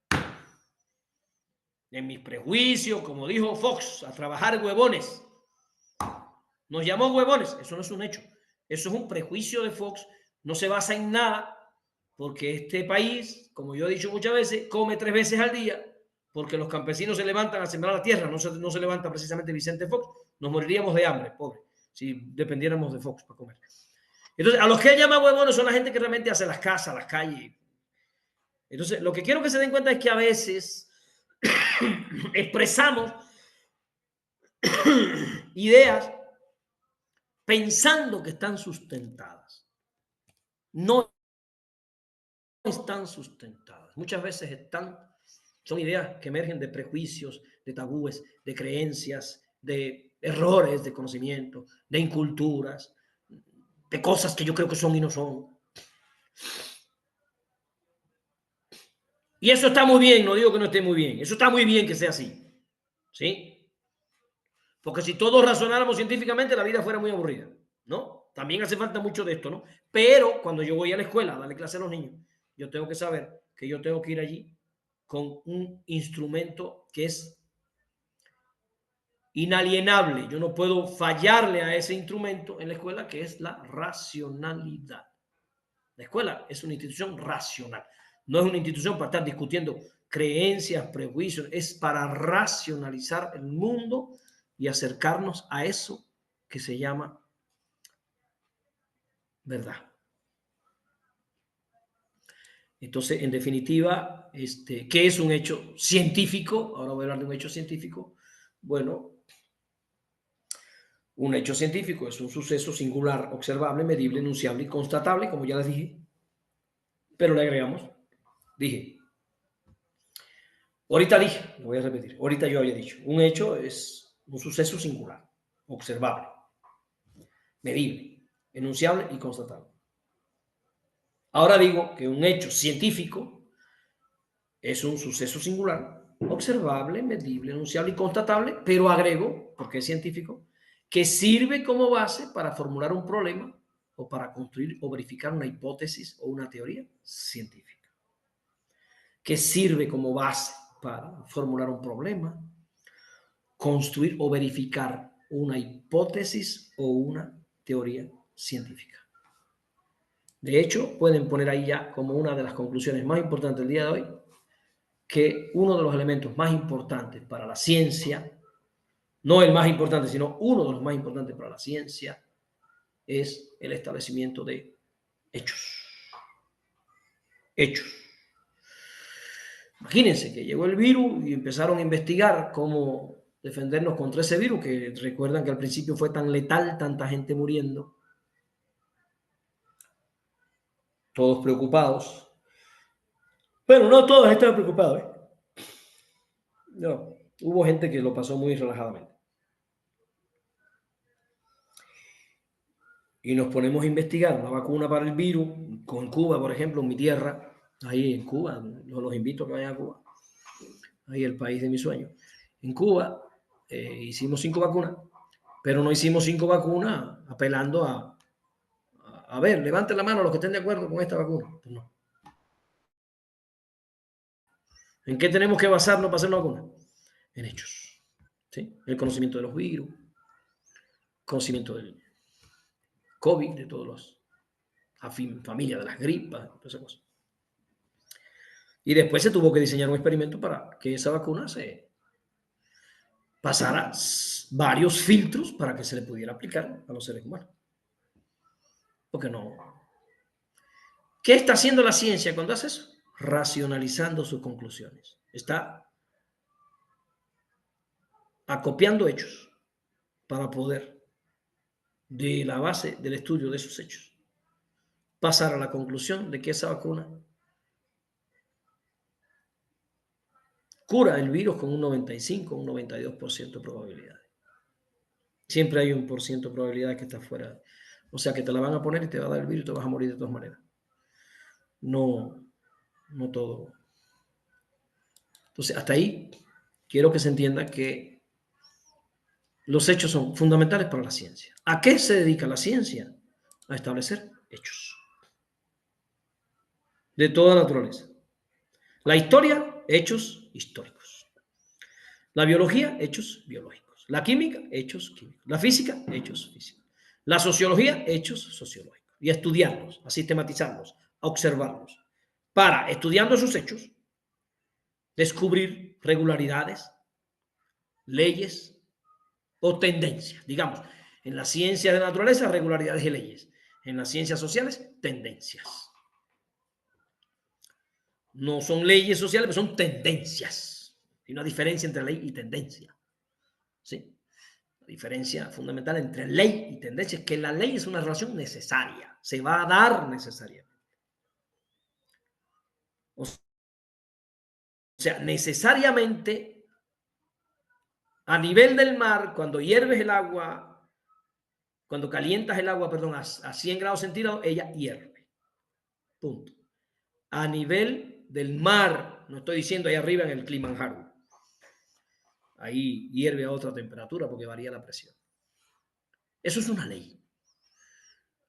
en mis prejuicios, como dijo Fox, a trabajar huevones. Nos llamó huevones, eso no es un hecho. Eso es un prejuicio de Fox, no se basa en nada, porque este país, como yo he dicho muchas veces, come 3 veces al día, porque los campesinos se levantan a sembrar la tierra, no se levanta precisamente Vicente Fox, nos moriríamos de hambre, pobre, si dependiéramos de Fox para comer. Entonces, a los que él llama huevones son la gente que realmente hace las casas, las calles. Entonces, lo que quiero que se den cuenta es que a veces expresamos ideas pensando que están sustentadas. No están sustentadas. Muchas veces son ideas que emergen de prejuicios, de tabúes, de creencias, de errores de conocimiento, de inculturas, de cosas que yo creo que son y no son. Y eso está muy bien, no digo que no esté muy bien, eso está muy bien que sea así, ¿sí? Porque si todos razonáramos científicamente, la vida fuera muy aburrida, ¿no? También hace falta mucho de esto, ¿no? Pero cuando yo voy a la escuela a darle clase a los niños, yo tengo que saber que yo tengo que ir allí con un instrumento que es inalienable. Yo no puedo fallarle a ese instrumento en la escuela, que es la racionalidad. La escuela es una institución racional. No es una institución para estar discutiendo creencias, prejuicios. Es para racionalizar el mundo y acercarnos a eso que se llama verdad. Entonces, en definitiva, ¿qué es un hecho científico? Ahora voy a hablar de un hecho científico. Bueno, un hecho científico es un suceso singular, observable, medible, enunciable y constatable, como ya les dije. Pero le agregamos, ahorita dije, lo voy a repetir, ahorita yo había dicho, un hecho es un suceso singular, observable, medible, enunciable y constatable. Ahora digo que un hecho científico es un suceso singular, observable, medible, enunciable y constatable, pero agrego, porque es científico, que sirve como base para formular un problema o para construir o verificar una hipótesis o una teoría científica. Que sirve como base para formular un problema, construir o verificar una hipótesis o una teoría científica. De hecho, pueden poner ahí ya como una de las conclusiones más importantes del día de hoy, que uno de los elementos más importantes para la ciencia, no el más importante, sino uno de los más importantes para la ciencia, es el establecimiento de hechos. Hechos. Imagínense que llegó el virus y empezaron a investigar cómo defendernos contra ese virus, que recuerdan que al principio fue tan letal, tanta gente muriendo, todos preocupados. Bueno, no todos estaban preocupados, ¿eh? No, hubo gente que lo pasó muy relajadamente. Y nos ponemos a investigar una vacuna para el virus, con Cuba, por ejemplo, en mi tierra, ahí en Cuba, los invito a que vayan a Cuba, ahí el país de mi sueño. En Cuba hicimos 5 vacunas, pero no hicimos 5 vacunas apelando a ver, levanten la mano los que estén de acuerdo con esta vacuna. Pues no. ¿En qué tenemos que basarnos para hacer una vacuna? En hechos. ¿Sí? El conocimiento de los virus, conocimiento del COVID, de todos los familia de las gripas, todas esas cosas. Y después se tuvo que diseñar un experimento para que esa vacuna se pasara varios filtros para que se le pudiera aplicar a los seres humanos. Porque no. ¿Qué está haciendo la ciencia cuando hace eso? racionalizando sus conclusiones. Está acopiando hechos para poder, de la base del estudio de esos hechos, pasar a la conclusión de que esa vacuna cura el virus con un 95, un 92% de probabilidades. Siempre hay un por ciento de probabilidad que está fuera. O sea, que te la van a poner y te va a dar el virus y te vas a morir de todas maneras. No, no todo. Entonces, hasta ahí quiero que se entienda que los hechos son fundamentales para la ciencia. ¿A qué se dedica la ciencia? A establecer hechos de toda naturaleza. La historia, hechos históricos. La biología, hechos biológicos. La química, hechos químicos. La física, hechos físicos. La sociología, hechos sociológicos. Y a estudiarlos, a sistematizarlos, a observarlos. Para, estudiando esos hechos, descubrir regularidades, leyes o tendencias. Digamos, en la ciencia de la naturaleza, regularidades y leyes. En las ciencias sociales, tendencias. No son leyes sociales, pero son tendencias. Hay una diferencia entre ley y tendencia. ¿Sí? La diferencia fundamental entre ley y tendencia es que la ley es una relación necesaria. Se va a dar necesariamente. O sea, necesariamente a nivel del mar, cuando hierves el agua, cuando calientas el agua, perdón, a 100 grados centígrados, ella hierve. Punto. A nivel del mar, no estoy diciendo ahí arriba en el Kilimanjaro, ahí hierve a otra temperatura porque varía la presión. Eso es una ley.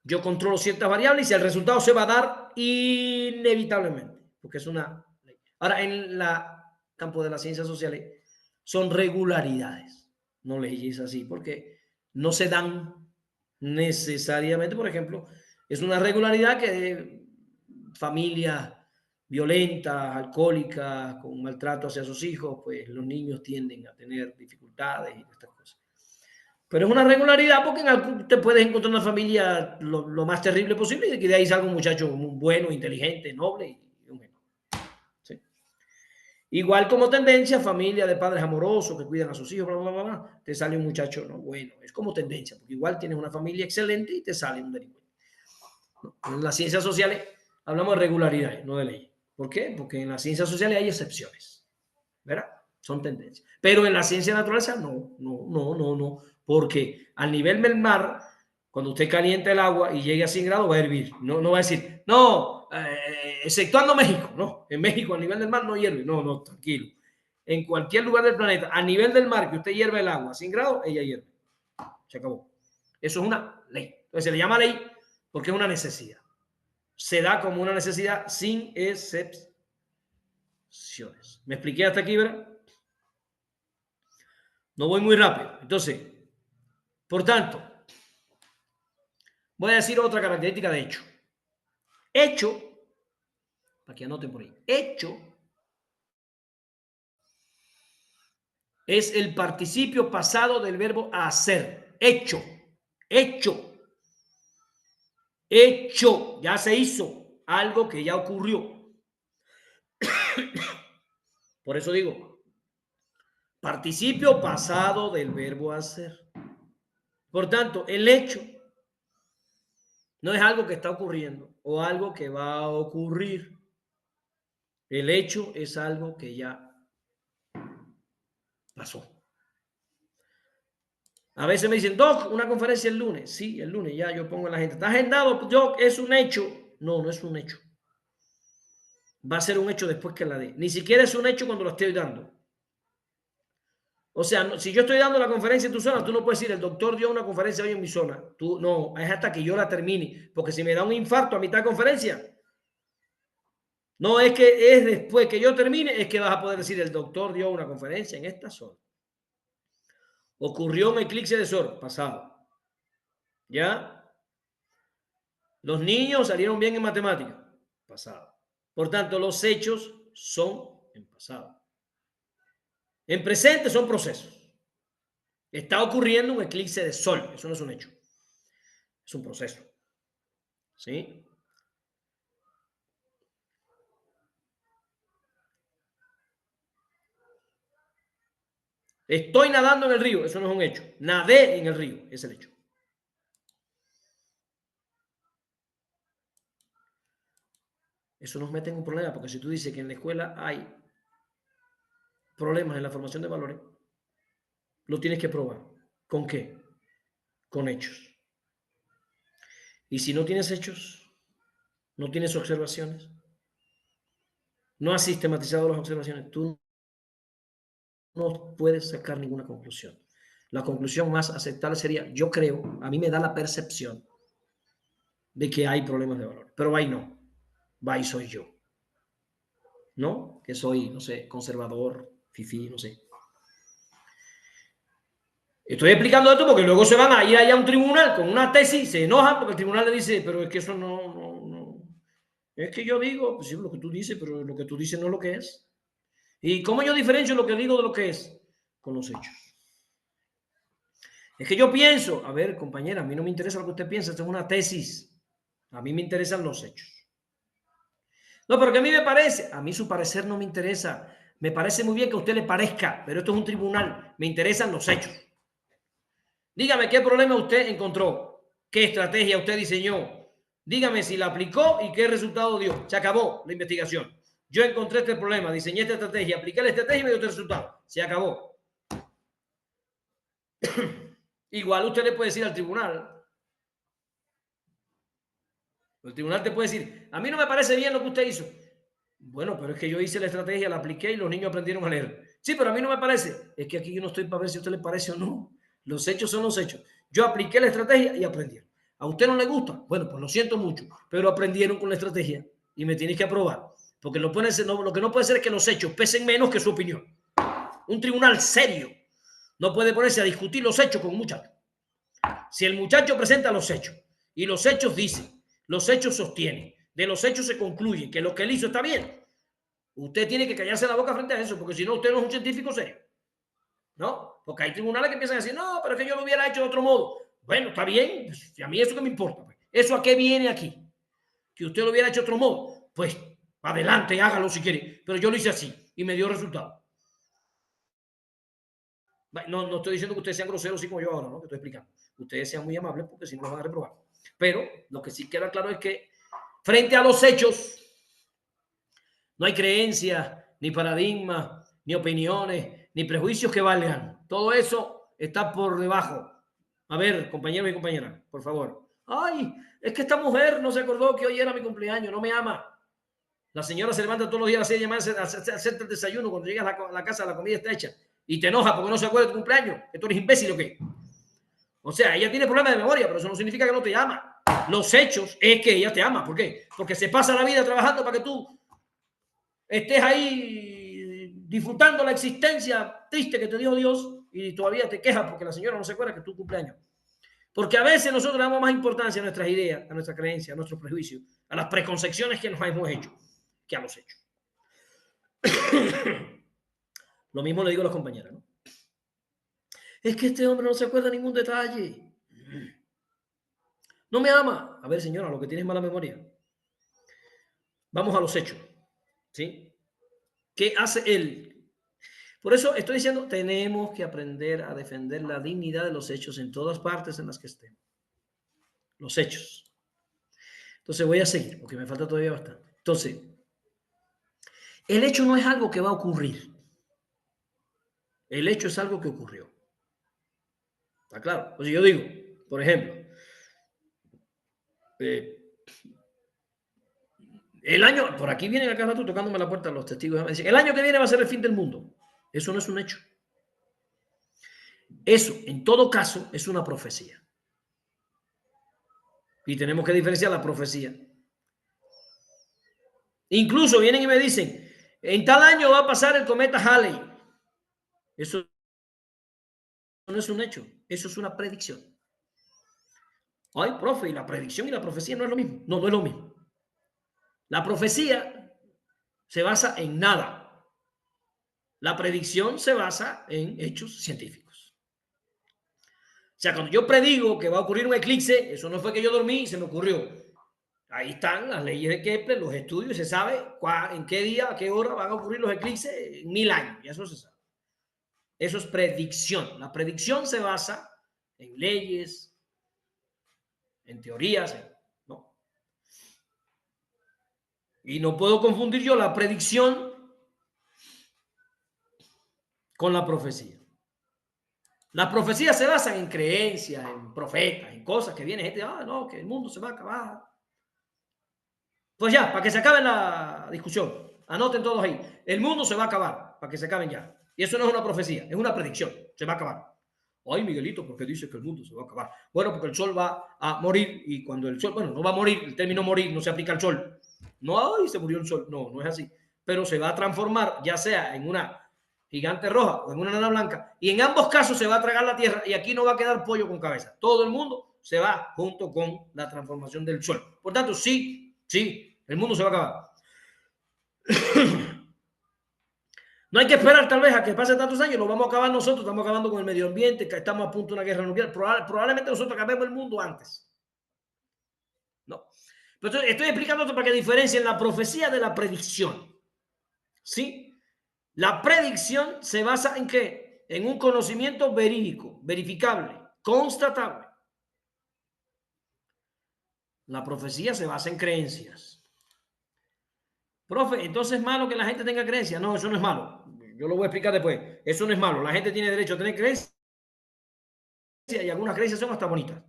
Yo controlo ciertas variables y el resultado se va a dar inevitablemente, porque es una ley. Ahora, en el campo de las ciencias sociales, son regularidades, no leyes así, porque no se dan necesariamente. Por ejemplo, es una regularidad que familias violentas, alcohólicas, con maltrato hacia sus hijos, pues los niños tienden a tener dificultades y estas cosas. Pero es una regularidad porque te puedes encontrar una familia lo más terrible posible y que de ahí salga un muchacho muy bueno, inteligente, noble y un genio. ¿Sí? Igual como tendencia, familia de padres amorosos que cuidan a sus hijos, bla, bla, bla, bla, te sale un muchacho no bueno. Es como tendencia, porque igual tienes una familia excelente y te sale un delincuente. En las ciencias sociales hablamos de regularidades, no de leyes. ¿Por qué? Porque en las ciencias sociales hay excepciones, ¿verdad? Son tendencias. Pero en la ciencia de la naturaleza no. Porque al nivel del mar, cuando usted calienta el agua y llegue a 100 grados, va a hervir. No va a decir, no, exceptuando México, no. En México, al nivel del mar no hierve. No, tranquilo. En cualquier lugar del planeta, a nivel del mar, que usted hierve el agua a 100 grados, ella hierve. Se acabó. Eso es una ley. Entonces se le llama ley porque es una necesidad. Se da como una necesidad sin excepciones. ¿Me expliqué hasta aquí, verdad? No voy muy rápido. Entonces, por tanto, voy a decir otra característica de hecho. Hecho, para que anoten por ahí, hecho es el participio pasado del verbo hacer. Hecho, hecho, hecho, ya se hizo algo que ya ocurrió. Por eso digo, participio pasado del verbo hacer. Por tanto, el hecho no es algo que está ocurriendo o algo que va a ocurrir. El hecho es algo que ya pasó. A veces me dicen, Doc, una conferencia el lunes. Sí, el lunes ya yo pongo a la gente. ¿Está agendado? Doc, es un hecho. No es un hecho. Va a ser un hecho después que la dé. Ni siquiera es un hecho cuando lo estoy dando. O sea, si yo estoy dando la conferencia en tu zona, tú no puedes decir, el doctor dio una conferencia hoy en mi zona. Tú no, es hasta que yo la termine. Porque si me da un infarto a mitad de conferencia, no es que es después que yo termine, es que vas a poder decir, el doctor dio una conferencia en esta zona. Ocurrió un eclipse de sol pasado. ¿Ya? Los niños salieron bien en matemáticas. Pasado. Por tanto, los hechos son en pasado. En presente son procesos. Está ocurriendo un eclipse de sol. Eso no es un hecho. Es un proceso. ¿Sí? Estoy nadando en el río, eso no es un hecho. Nadé en el río, es el hecho. Eso nos mete en un problema, porque si tú dices que en la escuela hay problemas en la formación de valores, lo tienes que probar. ¿Con qué? Con hechos. Y si no tienes hechos, no tienes observaciones, no has sistematizado las observaciones, tú no puedes sacar ninguna conclusión. La conclusión más aceptable sería, yo creo, a mí me da la percepción de que hay problemas de valor, pero ahí no, ahí soy yo, ¿no? Que soy, no sé, conservador, fifí, no sé. Estoy explicando esto porque luego se van a ir allá a un tribunal con una tesis, se enojan porque el tribunal le dice, pero es que eso no. Es que yo digo, pues sí, lo que tú dices, pero lo que tú dices no es lo que es. ¿Y cómo yo diferencio lo que digo de lo que es? Con los hechos. Es que yo pienso, a ver, compañera, a mí no me interesa lo que usted piensa, esto es una tesis. A mí me interesan los hechos. No, pero que a mí me parece, a mí su parecer no me interesa. Me parece muy bien que a usted le parezca, pero esto es un tribunal, me interesan los hechos. Dígame qué problema usted encontró, qué estrategia usted diseñó. Dígame si la aplicó y qué resultado dio. Se acabó la investigación. Yo encontré este problema, diseñé esta estrategia, apliqué la estrategia y me dio este resultado. Se acabó. Igual usted le puede decir al tribunal. El tribunal te puede decir, a mí no me parece bien lo que usted hizo. Bueno, pero es que yo hice la estrategia, la apliqué y los niños aprendieron a leer. Sí, pero a mí no me parece. Es que aquí yo no estoy para ver si a usted le parece o no. Los hechos son los hechos. Yo apliqué la estrategia y aprendieron. ¿A usted no le gusta? Bueno, pues lo siento mucho, pero aprendieron con la estrategia y me tienes que aprobar. Porque lo que no puede ser es que los hechos pesen menos que su opinión. Un tribunal serio no puede ponerse a discutir los hechos con un muchacho. Si el muchacho presenta los hechos y los hechos dicen, los hechos sostienen, de los hechos se concluye que lo que él hizo está bien, usted tiene que callarse la boca frente a eso, porque si no, usted no es un científico serio. ¿No? Porque hay tribunales que empiezan a decir, no, pero es que yo lo hubiera hecho de otro modo. Bueno, está bien, pues, a mí eso que me importa. Pues. ¿Eso a qué viene aquí? Que usted lo hubiera hecho de otro modo. Pues adelante, hágalo si quiere. Pero yo lo hice así y me dio resultado. No estoy diciendo que ustedes sean groseros así como yo ahora, ¿no? Que estoy explicando. Ustedes sean muy amables porque si no los van a reprobar. Pero lo que sí queda claro es que frente a los hechos no hay creencias, ni paradigmas, ni opiniones, ni prejuicios que valgan. Todo eso está por debajo. A ver, compañeros y compañeras, por favor. Ay, es que esta mujer no se acordó que hoy era mi cumpleaños, no me ama. La señora se levanta todos los días a las 6 de la mañana a hacerte el desayuno. Cuando llegas a la casa, la comida está hecha. Y te enoja porque no se acuerda de tu cumpleaños. ¿Que tú eres imbécil o qué? O sea, ella tiene problemas de memoria, pero eso no significa que no te ama. Los hechos es que ella te ama. ¿Por qué? Porque se pasa la vida trabajando para que tú estés ahí disfrutando la existencia triste que te dio Dios y todavía te quejas porque la señora no se acuerda que es tu cumpleaños. Porque a veces nosotros le damos más importancia a nuestras ideas, a nuestra creencia, a nuestros prejuicios, a las preconcepciones que nos hemos hecho, que a los hechos. Lo mismo le digo a las compañeras, ¿no? Es que este hombre no se acuerda de ningún detalle. No me ama. A ver, señora, lo que tiene es mala memoria. Vamos a los hechos. ¿Sí? ¿Qué hace él? Por eso estoy diciendo, tenemos que aprender a defender la dignidad de los hechos en todas partes en las que estemos. Los hechos. Entonces voy a seguir, porque me falta todavía bastante. Entonces, el hecho no es algo que va a ocurrir. El hecho es algo que ocurrió. ¿Está claro? O sea, yo digo, por ejemplo, el año, por aquí vienen acá rato tocándome la puerta los testigos. Me dicen, el año que viene va a ser el fin del mundo. Eso no es un hecho. Eso, en todo caso, es una profecía. Y tenemos que diferenciar la profecía. Incluso vienen y me dicen, en tal año va a pasar el cometa Halley. Eso no es un hecho, eso es una predicción. Ay, profe, y la predicción y la profecía no es lo mismo. No, no es lo mismo. La profecía se basa en nada. La predicción se basa en hechos científicos. O sea, cuando yo predigo que va a ocurrir un eclipse, eso no fue que yo dormí y se me ocurrió. Ahí están las leyes de Kepler, los estudios, se sabe en qué día, a qué hora van a ocurrir los eclipses en 1000 años. Y eso se sabe. Eso es predicción. La predicción se basa en leyes, en teorías, ¿no? Y no puedo confundir yo la predicción con la profecía. Las profecías se basan en creencias, en profetas, en cosas que viene gente, no, que el mundo se va a acabar. Pues ya, para que se acabe la discusión, anoten todos ahí, el mundo se va a acabar, para que se acaben ya. Y eso no es una profecía, es una predicción, se va a acabar. Ay, Miguelito, ¿por qué dices que el mundo se va a acabar? Bueno, porque el sol va a morir y cuando el sol, bueno, no va a morir, el término morir no se aplica al sol. No, ay, se murió el sol, no, no es así. Pero se va a transformar ya sea en una gigante roja o en una nana blanca y en ambos casos se va a tragar la tierra y aquí no va a quedar pollo con cabeza. Todo el mundo se va junto con la transformación del sol. Por tanto, sí, el mundo se va a acabar. No hay que esperar tal vez a que pase tantos años, lo vamos a acabar nosotros, estamos acabando con el medio ambiente, estamos a punto de una guerra nuclear, probablemente nosotros acabemos el mundo antes. No. Pero estoy explicando esto para que diferencien la profecía de la predicción. ¿Sí? La predicción se basa en ¿qué? En un conocimiento verídico, verificable, constatable. La profecía se basa en creencias. Profe, entonces es malo que la gente tenga creencias. No, eso no es malo. Yo lo voy a explicar después. Eso no es malo. La gente tiene derecho a tener creencias y algunas creencias son hasta bonitas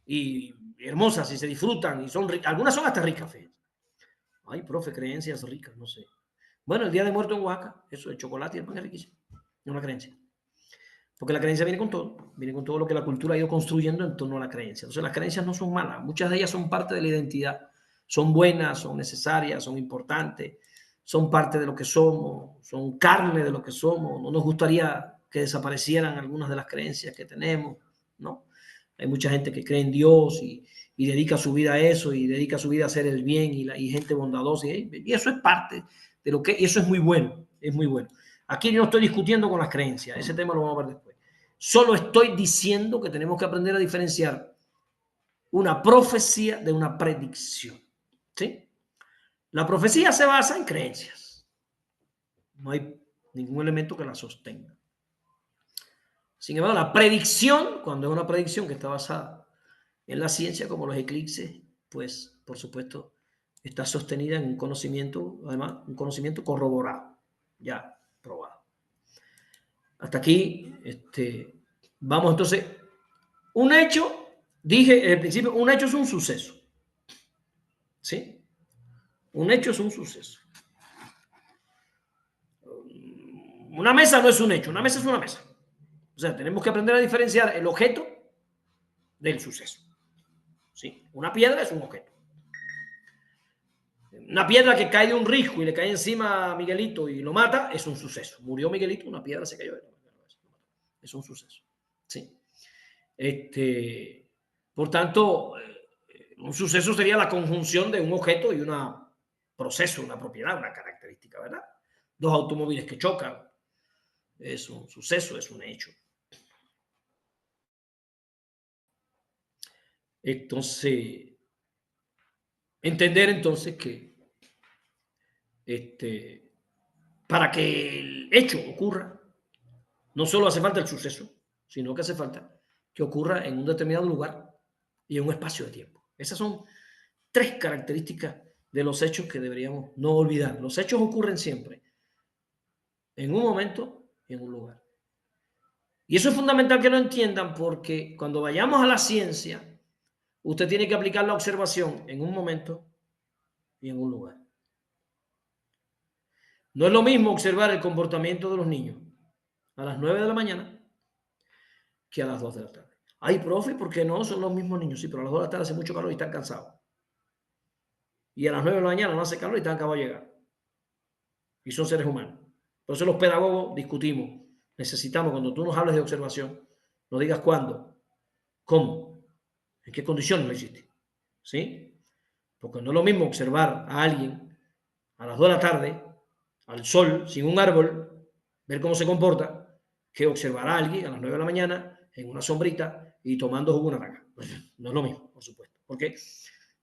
y hermosas y se disfrutan y son algunas son hasta ricas. Fíjense. Ay, profe, creencias ricas, no sé. Bueno, el Día de Muertos en Oaxaca, eso de chocolate y el pan es riquísimo. Es una creencia. Porque la creencia viene con todo lo que la cultura ha ido construyendo en torno a la creencia. Entonces las creencias no son malas, muchas de ellas son parte de la identidad, son buenas, son necesarias, son importantes, son parte de lo que somos, son carne de lo que somos. No nos gustaría que desaparecieran algunas de las creencias que tenemos, ¿no? Hay mucha gente que cree en Dios y dedica su vida a eso y dedica su vida a hacer el bien y gente bondadosa y eso es parte de lo que, y eso es muy bueno, es muy bueno. Aquí yo no estoy discutiendo con las creencias, ese tema lo vamos a ver después. Solo estoy diciendo que tenemos que aprender a diferenciar una profecía de una predicción. ¿Sí? La profecía se basa en creencias. No hay ningún elemento que la sostenga. Sin embargo, la predicción, cuando es una predicción que está basada en la ciencia, como los eclipses, pues, por supuesto, está sostenida en un conocimiento, además, un conocimiento corroborado, ya probado. Hasta aquí, vamos entonces. Un hecho, dije en el principio, un hecho es un suceso. ¿Sí? Un hecho es un suceso. Una mesa no es un hecho, una mesa es una mesa. O sea, tenemos que aprender a diferenciar el objeto del suceso. ¿Sí? Una piedra es un objeto. Una piedra que cae de un risco y le cae encima a Miguelito y lo mata es un suceso. Murió Miguelito, una piedra se cayó. Es un suceso. ¿Sí? Por tanto, un suceso sería la conjunción de un objeto y un proceso, una propiedad, una característica, ¿verdad? Dos automóviles que chocan. Es un suceso, es un hecho. Entonces, entender entonces que para que el hecho ocurra, no solo hace falta el suceso, sino que hace falta que ocurra en un determinado lugar y en un espacio de tiempo. Esas son tres características de los hechos que deberíamos no olvidar. Los hechos ocurren siempre en un momento y en un lugar. Y eso es fundamental que lo entiendan porque cuando vayamos a la ciencia, usted tiene que aplicar la observación en un momento y en un lugar. No es lo mismo observar el comportamiento de los niños a las 9 de la mañana que a las 2 de la tarde. Ay, profe, ¿por qué no? Son los mismos niños. Sí, pero a las 2 de la tarde hace mucho calor y están cansados. Y a las 9 de la mañana no hace calor y están acabados de llegar. Y son seres humanos. Por eso los pedagogos discutimos. Necesitamos, cuando tú nos hables de observación, nos digas cuándo, cómo, en qué condiciones lo hiciste. ¿Sí? Porque no es lo mismo observar a alguien a las 2 de la tarde, al sol, sin un árbol, ver cómo se comporta, que observar a alguien a las 9 de la mañana en una sombrita y tomando jugo naranja. Pues no es lo mismo, por supuesto. ¿Por qué?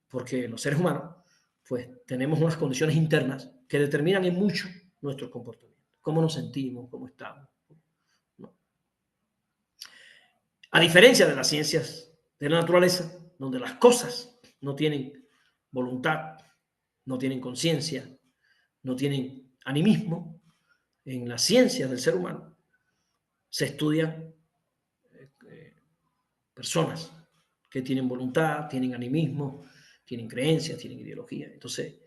Porque los seres humanos, pues tenemos unas condiciones internas que determinan en mucho nuestro comportamiento. Cómo nos sentimos, cómo estamos. ¿No? A diferencia de las ciencias de la naturaleza, donde las cosas no tienen voluntad, no tienen conciencia, no tienen animismo, en las ciencias del ser humano se estudian personas que tienen voluntad, tienen animismo, tienen creencias, tienen ideología. Entonces,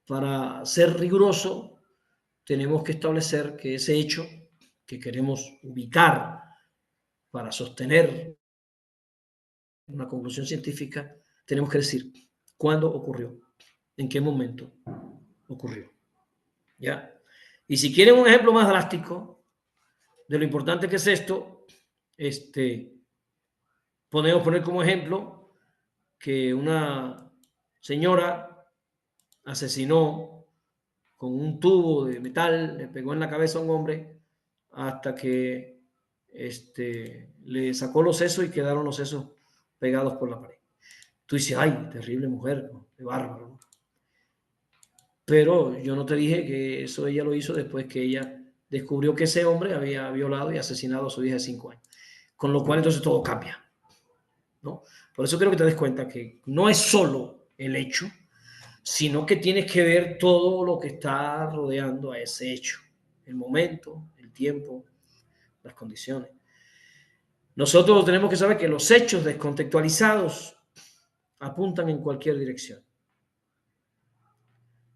para ser riguroso, tenemos que establecer que ese hecho que queremos ubicar para sostener una conclusión científica, tenemos que decir cuándo ocurrió, en qué momento ocurrió. ¿Ya? Y si quieren un ejemplo más drástico de lo importante que es esto, podemos poner como ejemplo que una señora asesinó con un tubo de metal, le pegó en la cabeza a un hombre hasta que le sacó los sesos y quedaron los sesos pegados por la pared. Tú dices, ay, terrible mujer, ¿no? Qué bárbaro, ¿no? Pero yo no te dije que eso ella lo hizo después que ella descubrió que ese hombre había violado y asesinado a su hija de 5 años. Con lo cual entonces todo cambia, ¿no? Por eso quiero que te des cuenta que no es solo el hecho, sino que tienes que ver todo lo que está rodeando a ese hecho. El momento, el tiempo, las condiciones. Nosotros tenemos que saber que los hechos descontextualizados apuntan en cualquier dirección.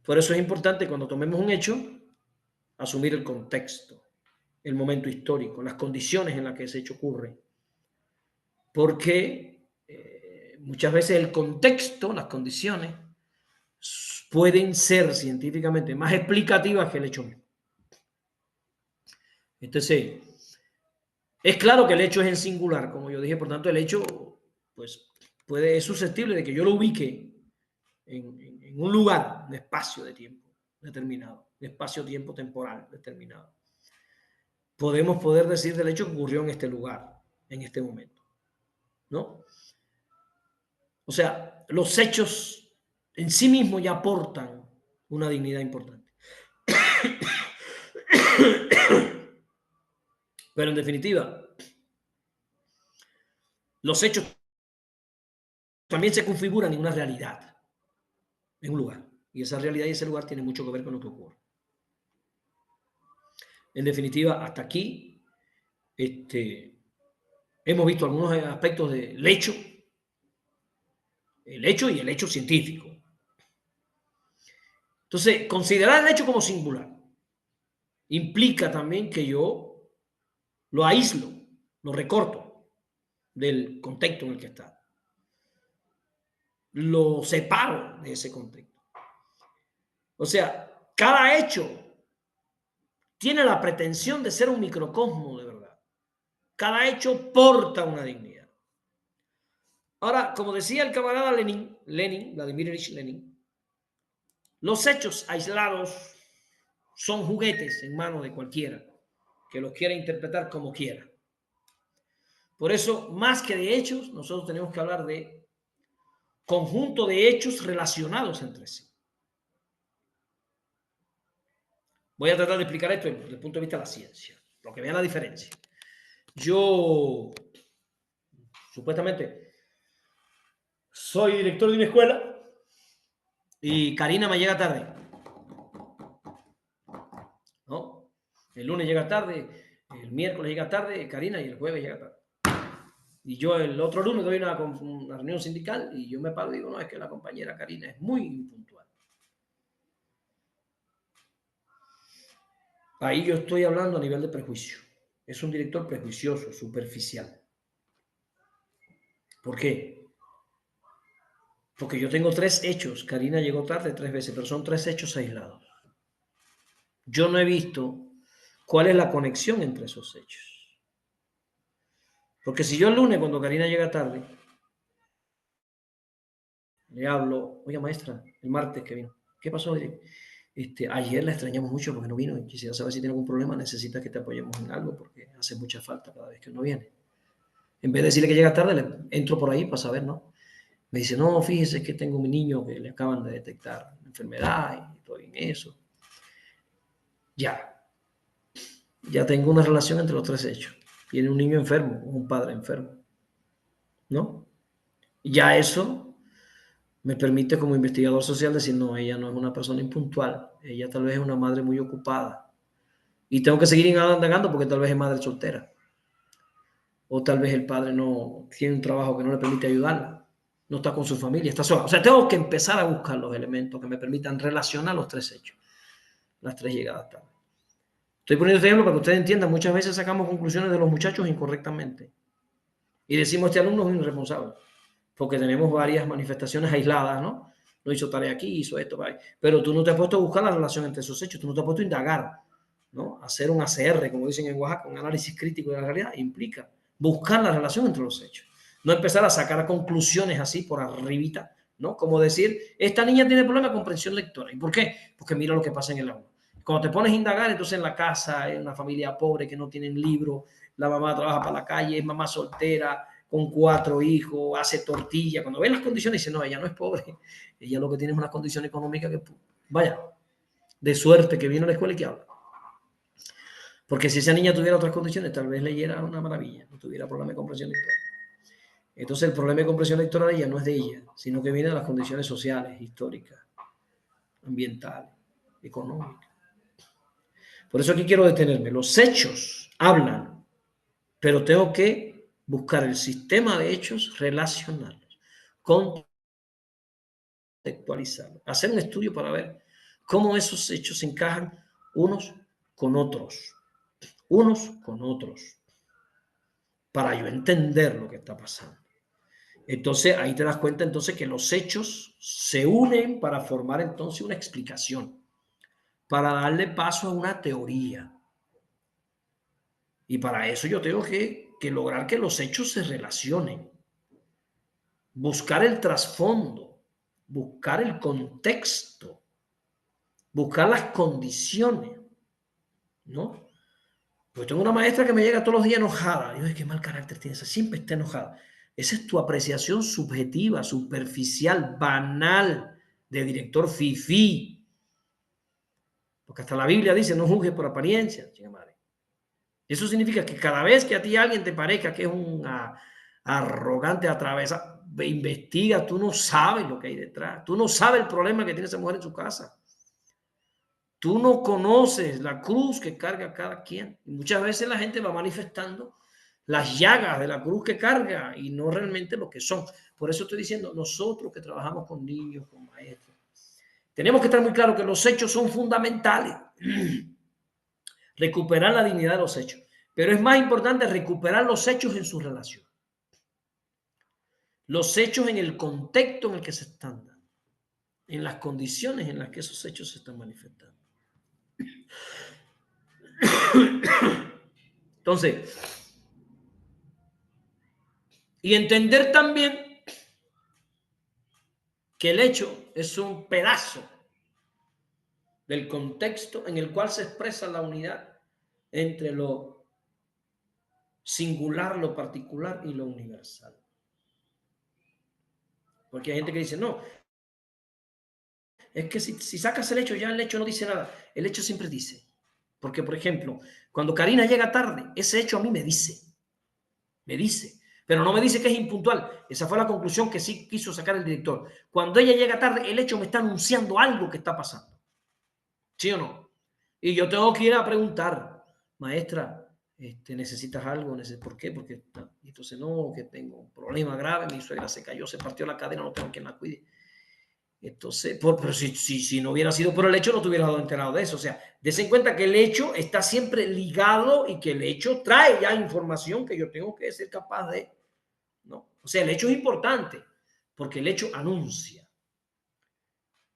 Por eso es importante cuando tomemos un hecho, asumir el contexto, el momento histórico, las condiciones en las que ese hecho ocurre. Porque muchas veces el contexto, las condiciones, pueden ser científicamente más explicativas que el hecho mismo. Entonces, es claro que el hecho es en singular, como yo dije, por tanto, el hecho pues, es susceptible de que yo lo ubique en un lugar, un espacio de tiempo determinado, un espacio-tiempo temporal determinado. Podemos poder decir del hecho que ocurrió en este lugar, en este momento, ¿no? O sea, los hechos en sí mismos ya aportan una dignidad importante. Pero en definitiva, los hechos también se configuran en una realidad, en un lugar. Y esa realidad y ese lugar tienen mucho que ver con lo que ocurre. En definitiva, hasta aquí hemos visto algunos aspectos del hecho, el hecho y el hecho científico. Entonces, considerar el hecho como singular implica también que yo lo aíslo, lo recorto del contexto en el que está. Lo separo de ese contexto. O sea, cada hecho tiene la pretensión de ser un microcosmo de verdad. Cada hecho porta una dignidad. Ahora, como decía el camarada Vladimir Ilich Lenin, los hechos aislados son juguetes en manos de cualquiera que los quiera interpretar como quiera. Por eso, más que de hechos, nosotros tenemos que hablar de conjunto de hechos relacionados entre sí. Voy a tratar de explicar esto desde el punto de vista de la ciencia, lo que vean la diferencia. Yo, supuestamente, soy director de una escuela y Karina me llega tarde, ¿no? El lunes llega tarde, el miércoles llega tarde, Karina, y el jueves llega tarde. Y yo el otro lunes doy una reunión sindical y yo me paro y digo, no, es que la compañera Karina es muy impuntual. Ahí yo estoy hablando a nivel de prejuicio. Es un director prejuicioso, superficial. ¿Por qué? Porque yo tengo 3 hechos. Karina llegó tarde 3 veces, pero son 3 hechos aislados. Yo no he visto cuál es la conexión entre esos hechos. Porque si yo el lunes, cuando Karina llega tarde, le hablo, oye maestra, el martes que vino, ¿qué pasó? Ayer la extrañamos mucho porque no vino y quisiera saber si tiene algún problema, necesita que te apoyemos en algo porque hace mucha falta cada vez que uno viene. En vez de decirle que llega tarde, le entro por ahí para saber, ¿no? Me dice, no, fíjese que tengo mi niño que le acaban de detectar una enfermedad y estoy en eso. Ya tengo una relación entre los 3 hechos. tiene un niño enfermo o un padre enfermo, ¿no? Ya eso me permite como investigador social decir, no, ella no es una persona impuntual, ella tal vez es una madre muy ocupada y tengo que seguir indagando porque tal vez es madre soltera o tal vez el padre no tiene un trabajo que no le permite ayudarla, no está con su familia, está sola. O sea, tengo que empezar a buscar los elementos que me permitan relacionar los tres hechos, las tres llegadas tarde. Estoy poniendo este ejemplo para que ustedes entiendan, muchas veces sacamos conclusiones de los muchachos incorrectamente y decimos este alumno es un irresponsable porque tenemos varias manifestaciones aisladas, ¿no? No hizo tarea aquí, hizo esto, pero tú no te has puesto a buscar la relación entre esos hechos, tú no te has puesto a indagar, ¿no? Hacer un ACR, como dicen en Oaxaca, un análisis crítico de la realidad, implica buscar la relación entre los hechos, no empezar a sacar conclusiones así por arribita, ¿no? Como decir, esta niña tiene problemas de comprensión lectora. ¿Y por qué? Porque mira lo que pasa en el aula. Cuando te pones a indagar, entonces en la casa, en una familia pobre que no tienen libro, la mamá trabaja para la calle, es mamá soltera, con 4 hijos, hace tortilla. Cuando ven las condiciones, dice, no, ella no es pobre. Ella lo que tiene es una condición económica que, vaya, de suerte que vino a la escuela y que habla. Porque si esa niña tuviera otras condiciones, tal vez leyera una maravilla, no tuviera problema de comprensión lectora. Entonces el problema de comprensión lectora de ella no es de ella, sino que viene de las condiciones sociales, históricas, ambientales, económicas. Por eso aquí quiero detenerme. Los hechos hablan, pero tengo que buscar el sistema de hechos, relacionarlos, contextualizarlos, hacer un estudio para ver cómo esos hechos se encajan unos con otros, para yo entender lo que está pasando. Entonces ahí te das cuenta entonces que los hechos se unen para formar entonces una explicación, para darle paso a una teoría. Y para eso yo tengo que lograr que los hechos se relacionen, buscar el trasfondo, buscar el contexto, buscar las condiciones, ¿no? Yo tengo una maestra que me llega todos los días enojada. Digo, qué mal carácter tiene esa, siempre está enojada. Esa es tu apreciación subjetiva, superficial, banal, de director fifí. Porque hasta la Biblia dice, no juzgues por apariencia, chica madre. Eso significa que cada vez que a ti alguien te parezca que es un arrogante, atravesado, investiga, tú no sabes lo que hay detrás. Tú no sabes el problema que tiene esa mujer en su casa. Tú no conoces la cruz que carga cada quien. Y muchas veces la gente va manifestando las llagas de la cruz que carga y no realmente lo que son. Por eso estoy diciendo, nosotros que trabajamos con niños, con maestros, tenemos que estar muy claro que los hechos son fundamentales. Recuperar la dignidad de los hechos. Pero es más importante recuperar los hechos en su relación. Los hechos en el contexto en el que se están dando. En las condiciones en las que esos hechos se están manifestando. Entonces, y entender también que el hecho es un pedazo del contexto en el cual se expresa la unidad entre lo singular, lo particular y lo universal. Porque hay gente que dice, no, es que si sacas el hecho, ya el hecho no dice nada. El hecho siempre dice. Porque, por ejemplo, cuando Karina llega tarde, ese hecho a mí me dice, pero no me dice que es impuntual. Esa fue la conclusión que sí quiso sacar el director. Cuando ella llega tarde, el hecho me está anunciando algo que está pasando. ¿Sí o no? Y yo tengo que ir a preguntar, maestra, ¿necesitas algo? ¿Por qué? Porque entonces no, que tengo un problema grave, mi suegra se cayó, se partió la cadera, no tengo quien la cuide. Entonces, pero si no hubiera sido por el hecho, no te hubieras dado enterado de eso. O sea, des en cuenta que el hecho está siempre ligado y que el hecho trae ya información que yo tengo que ser capaz de, ¿no? O sea, el hecho es importante porque el hecho anuncia.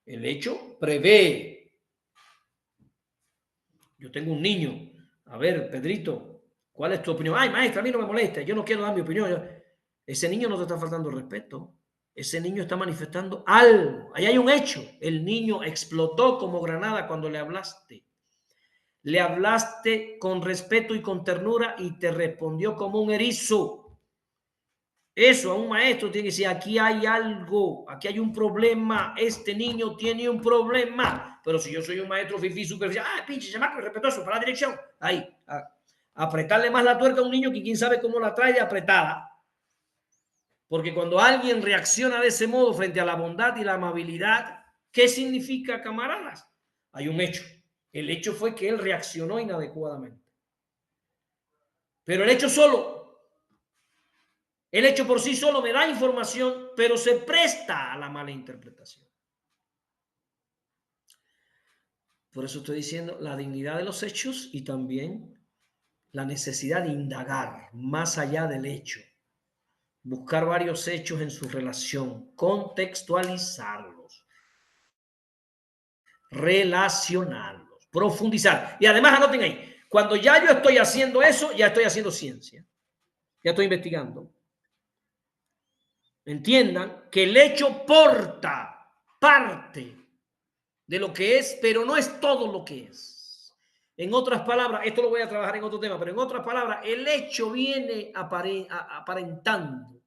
El hecho prevé. Yo tengo un niño. A ver, Pedrito, ¿cuál es tu opinión? Ay, maestra, a mí no me molesta. Yo no quiero dar mi opinión. Ese niño no te está faltando respeto. Ese niño está manifestando algo. Ahí hay un hecho. El niño explotó como granada cuando le hablaste. Le hablaste con respeto y con ternura y te respondió como un erizo. Eso a un maestro tiene que decir, aquí hay algo, aquí hay un problema, este niño tiene un problema. Pero si yo soy un maestro fifí superficial, pinche chamaco, respetuoso para la dirección. Ahí, Apretarle más la tuerca a un niño que quién sabe cómo la trae apretada. Porque cuando alguien reacciona de ese modo frente a la bondad y la amabilidad, ¿qué significa, camaradas? Hay un hecho. El hecho fue que él reaccionó inadecuadamente. Pero el hecho por sí solo me da información, pero se presta a la mala interpretación. Por eso estoy diciendo la dignidad de los hechos y también la necesidad de indagar más allá del hecho. Buscar varios hechos en su relación, contextualizarlos, relacionarlos, profundizar. Y además anoten ahí, cuando ya yo estoy haciendo eso, ya estoy haciendo ciencia, ya estoy investigando. Entiendan que el hecho porta parte de lo que es, pero no es todo lo que es. En otras palabras, esto lo voy a trabajar en otro tema, pero en otras palabras, el hecho viene aparentando.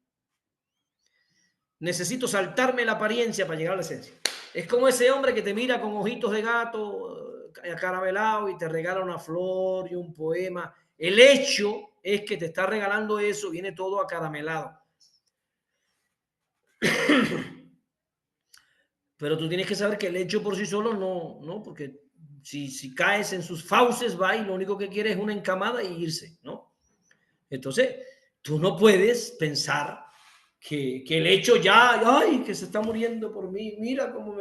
Necesito saltarme la apariencia para llegar a la esencia. Es como ese hombre que te mira con ojitos de gato acaramelado y te regala una flor y un poema. El hecho es que te está regalando eso, viene todo acaramelado. Pero tú tienes que saber que el hecho por sí solo no, porque si caes en sus fauces va y lo único que quiere es una encamada y irse, ¿no? Entonces, tú no puedes pensar que el hecho ya, ay, que se está muriendo por mí, mira cómo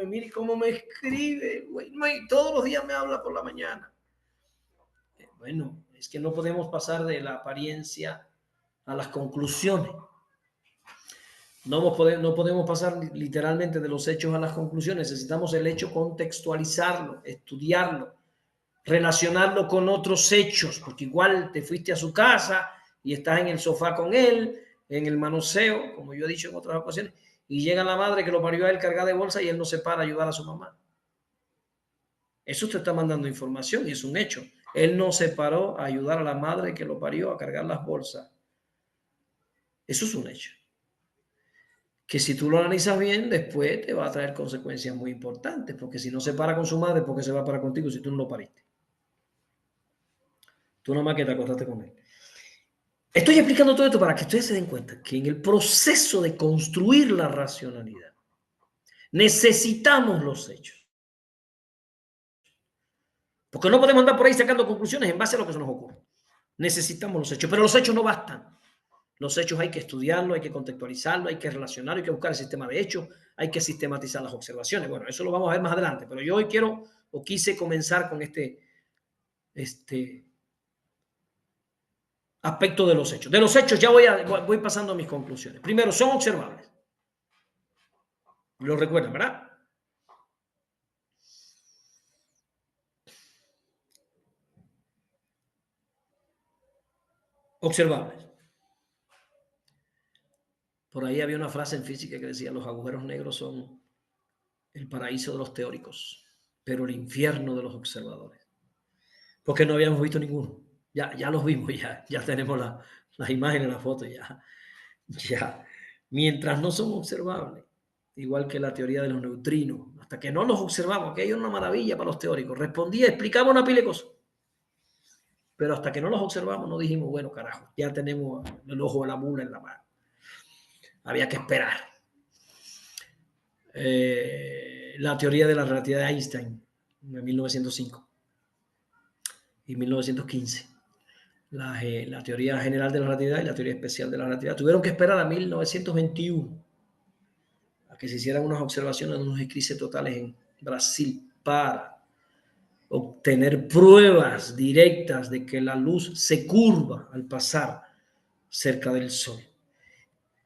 me escribe, güey, todos los días me habla por la mañana. Bueno, es que no podemos pasar de la apariencia a las conclusiones. No podemos pasar literalmente de los hechos a las conclusiones. Necesitamos el hecho contextualizarlo, estudiarlo, relacionarlo con otros hechos, porque igual te fuiste a su casa y estás en el sofá con él, en el manoseo, como yo he dicho en otras ocasiones, y llega la madre que lo parió a él cargada de bolsa y él no se para a ayudar a su mamá. Eso te está mandando información y es un hecho. Él no se paró a ayudar a la madre que lo parió a cargar las bolsas. Eso es un hecho. Que si tú lo analizas bien, después te va a traer consecuencias muy importantes, porque si no se para con su madre, ¿por qué se va a parar contigo si tú no lo pariste? Tú nomás que te acostaste con él. Estoy explicando todo esto para que ustedes se den cuenta que en el proceso de construir la racionalidad necesitamos los hechos. Porque no podemos andar por ahí sacando conclusiones en base a lo que se nos ocurre. Necesitamos los hechos, pero los hechos no bastan. Los hechos hay que estudiarlo, hay que contextualizarlo, hay que relacionarlo, hay que buscar el sistema de hechos, hay que sistematizar las observaciones. Bueno, eso lo vamos a ver más adelante, pero yo hoy quiero o quise comenzar con este aspecto de los hechos. De los hechos ya voy pasando a mis conclusiones. Primero, son observables. Lo recuerdan, ¿verdad? Observables. Por ahí había una frase en física que decía, los agujeros negros son el paraíso de los teóricos, pero el infierno de los observadores. Porque no habíamos visto ninguno. Ya los vimos, ya tenemos las imágenes, las fotos, ya. Mientras no son observables, igual que la teoría de los neutrinos, hasta que no los observamos, que hay una maravilla para los teóricos. Explicaba una pila de cosas. Pero hasta que no los observamos, no dijimos, bueno, carajo, ya tenemos el ojo de la mula en la mano. Había que esperar. La teoría de la relatividad de Einstein, en 1905 y 1915. La teoría general de la relatividad y la teoría especial de la relatividad. Tuvieron que esperar a 1921 a que se hicieran unas observaciones de unos eclipses totales en Brasil para obtener pruebas directas de que la luz se curva al pasar cerca del Sol,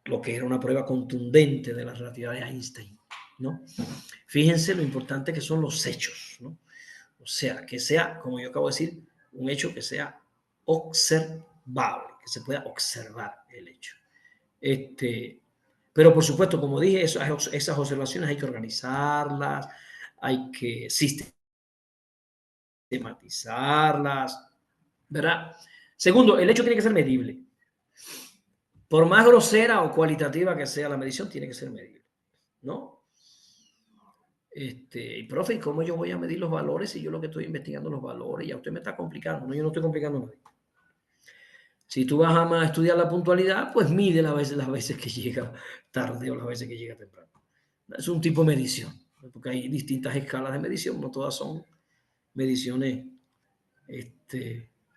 lo que era una prueba contundente de la relatividad de Einstein, ¿no? Fíjense lo importante que son los hechos, ¿no? O sea, que sea, como yo acabo de decir, un hecho que sea observable, que se pueda observar el hecho. Pero por supuesto, como dije, esas observaciones hay que organizarlas, hay que sistematizarlas, ¿verdad? Segundo, el hecho tiene que ser medible. Por más grosera o cualitativa que sea la medición, tiene que ser medible, ¿no? Y profe, ¿y cómo yo voy a medir los valores si yo lo que estoy investigando los valores? Ya usted me está complicando, no, yo no estoy complicando nada. Si tú vas a estudiar la puntualidad, pues mide las veces que llega tarde o las veces que llega temprano. Es un tipo de medición, porque hay distintas escalas de medición, no todas son mediciones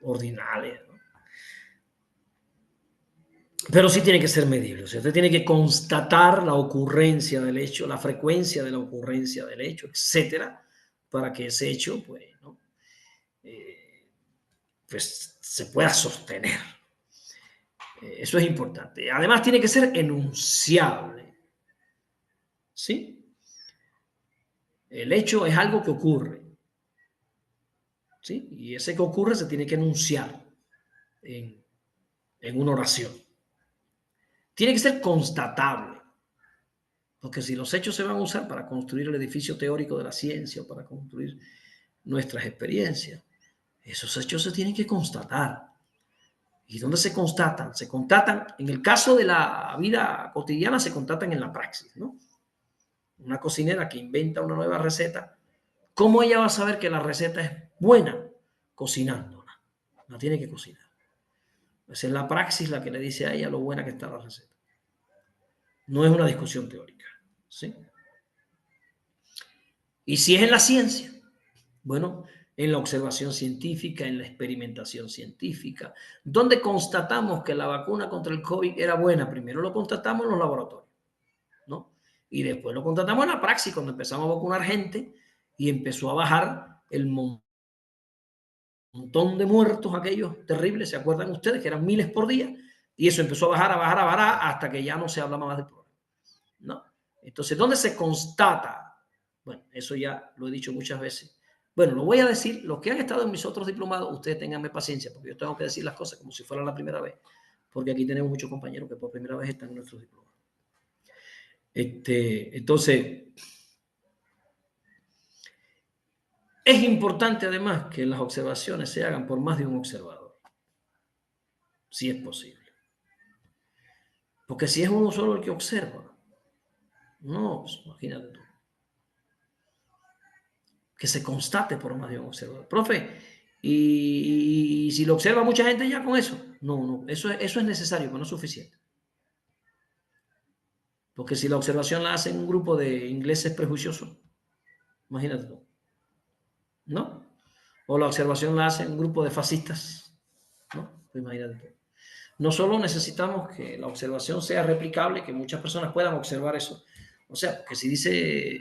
ordinales, ¿no? Pero sí tiene que ser medible, o sea, usted tiene que constatar la ocurrencia del hecho, la frecuencia de la ocurrencia del hecho, etcétera, para que ese hecho, pues, ¿no? Pues se pueda sostener. Eso es importante. Además, tiene que ser enunciable, ¿sí? El hecho es algo que ocurre, ¿sí? Y ese que ocurre se tiene que enunciar en, en una oración. Tiene que ser constatable, porque si los hechos se van a usar para construir el edificio teórico de la ciencia o para construir nuestras experiencias, esos hechos se tienen que constatar. ¿Y dónde se constatan? Se constatan, en el caso de la vida cotidiana, se constatan en la praxis, ¿no? Una cocinera que inventa una nueva receta, ¿cómo ella va a saber que la receta es buena? Cocinándola. La tiene que cocinar. Es en la praxis la que le dice a ella lo buena que está la receta. No es una discusión teórica, ¿sí? Y si es en la ciencia, bueno, en la observación científica, en la experimentación científica, donde constatamos que la vacuna contra el COVID era buena. Primero lo constatamos en los laboratorios, ¿no? Y después lo constatamos en la praxis, cuando empezamos a vacunar gente y empezó a bajar el montón de muertos aquellos terribles, ¿se acuerdan ustedes? Que eran miles por día, y eso empezó a bajar, a bajar, a bajar, hasta que ya no se habla más del problema, ¿no? Entonces, ¿dónde se constata? Bueno, eso ya lo he dicho muchas veces. Bueno, lo voy a decir, los que han estado en mis otros diplomados, ustedes tenganme paciencia, porque yo tengo que decir las cosas como si fuera la primera vez, porque aquí tenemos muchos compañeros que por primera vez están en nuestros diplomados. Entonces, es importante además que las observaciones se hagan por más de un observador, si es posible. Porque si es uno solo el que observa, no, pues, imagínate tú. Que se constate por más de un observador. Profe, y si lo observa mucha gente ya con eso. No, no, eso es necesario, pero no es suficiente. Porque si la observación la hace en un grupo de ingleses prejuiciosos, imagínate tú, ¿no? O la observación la hace en un grupo de fascistas, ¿no? Pues imagínate tú. No solo necesitamos que la observación sea replicable, que muchas personas puedan observar eso. O sea, que si dice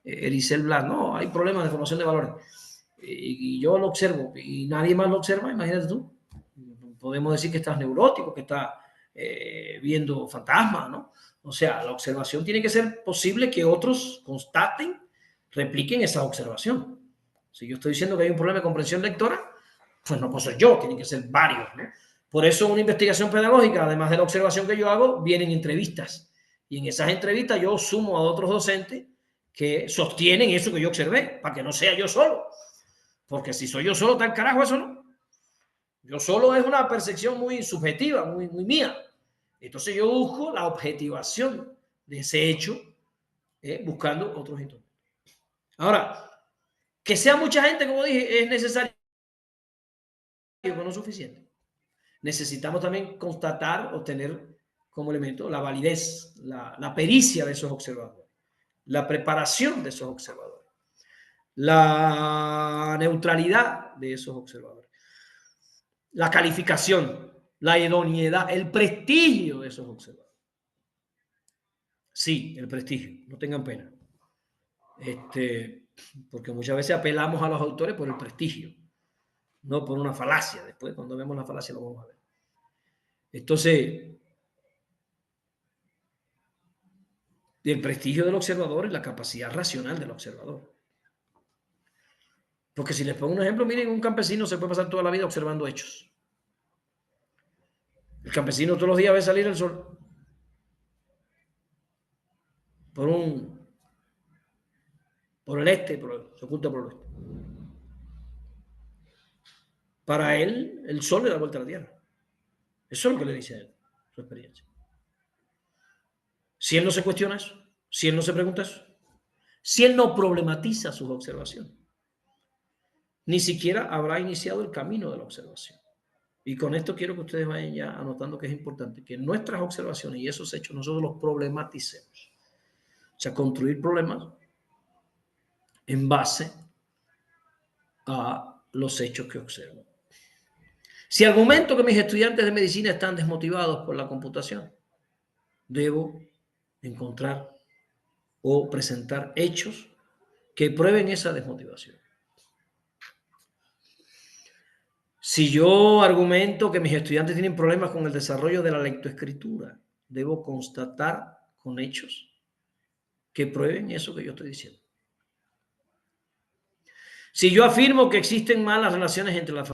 Ericel Blas, no, hay problemas de formación de valores, y yo lo observo y nadie más lo observa, imagínate tú. Podemos decir que estás neurótico, que estás viendo fantasmas, ¿no? O sea, la observación tiene que ser posible que otros constaten, repliquen esa observación. Si yo estoy diciendo que hay un problema de comprensión lectora, pues no puedo ser yo, tienen que ser varios, ¿no? Por eso una investigación pedagógica, además de la observación que yo hago, vienen entrevistas. Y en esas entrevistas yo sumo a otros docentes que sostienen eso que yo observé, para que no sea yo solo. Porque si soy yo solo, tal carajo, eso no. Yo solo es una percepción muy subjetiva, muy mía. Entonces yo busco la objetivación de ese hecho, buscando otros instrumentos. Ahora, que sea mucha gente, como dije, es necesario, pero no es suficiente. Necesitamos también constatar o tener como elemento la validez, la pericia de esos observadores, la preparación de esos observadores, la neutralidad de esos observadores, la calificación, la idoneidad, el prestigio de esos observadores. Sí, el prestigio, no tengan pena. Porque muchas veces apelamos a los autores por el prestigio, no por una falacia. Después, cuando vemos la falacia, lo vamos a ver. Entonces, el prestigio del observador es la capacidad racional del observador. Porque si les pongo un ejemplo, miren, un campesino se puede pasar toda la vida observando hechos. El campesino todos los días ve salir el sol por el este, se oculta por el oeste. Para él, el sol le da vuelta a la tierra. Eso es lo que le dice a él, su experiencia. Si él no se cuestiona eso, si él no se pregunta eso, si él no problematiza sus observaciones, ni siquiera habrá iniciado el camino de la observación. Y con esto quiero que ustedes vayan ya anotando que es importante, que nuestras observaciones y esos hechos nosotros los problematicemos. O sea, construir problemas en base a los hechos que observo. Si argumento que mis estudiantes de medicina están desmotivados por la computación, debo encontrar o presentar hechos que prueben esa desmotivación. Si yo argumento que mis estudiantes tienen problemas con el desarrollo de la lectoescritura, debo constatar con hechos que prueben eso que yo estoy diciendo. Si yo afirmo que existen malas relaciones entre la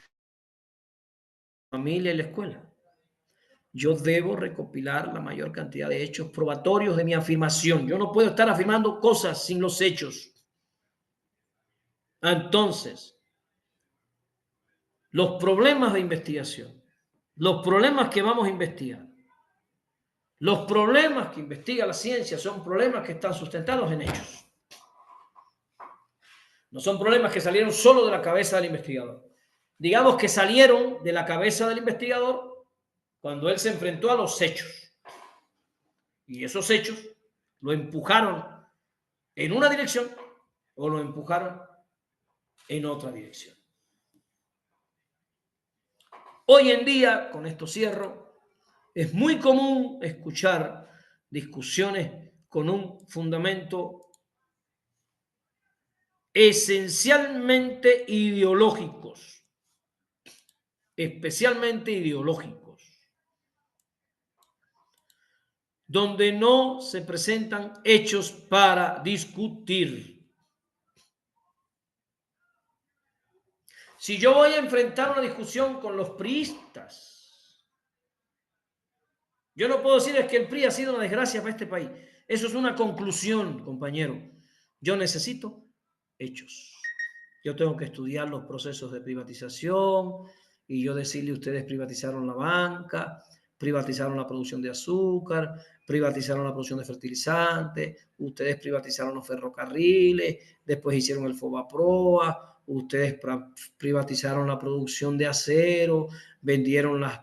familia y la escuela, yo debo recopilar la mayor cantidad de hechos probatorios de mi afirmación. Yo no puedo estar afirmando cosas sin los hechos. Entonces, los problemas de investigación, los problemas que vamos a investigar, los problemas que investiga la ciencia son problemas que están sustentados en hechos. No son problemas que salieron solo de la cabeza del investigador. Digamos que salieron de la cabeza del investigador cuando él se enfrentó a los hechos. Y esos hechos lo empujaron en una dirección o lo empujaron en otra dirección. Hoy en día, con esto cierro, es muy común escuchar discusiones con un fundamento esencialmente ideológicos, especialmente ideológicos, donde no se presentan hechos para discutir. Si yo voy a enfrentar una discusión con los priistas, yo no puedo decir es que el PRI ha sido una desgracia para este país. Eso es una conclusión, compañero. Yo necesito hechos. Yo tengo que estudiar los procesos de privatización y yo decirle, ustedes privatizaron la banca, privatizaron la producción de azúcar, privatizaron la producción de fertilizantes, ustedes privatizaron los ferrocarriles, después hicieron el FOBAPROA, ustedes privatizaron la producción de acero, vendieron las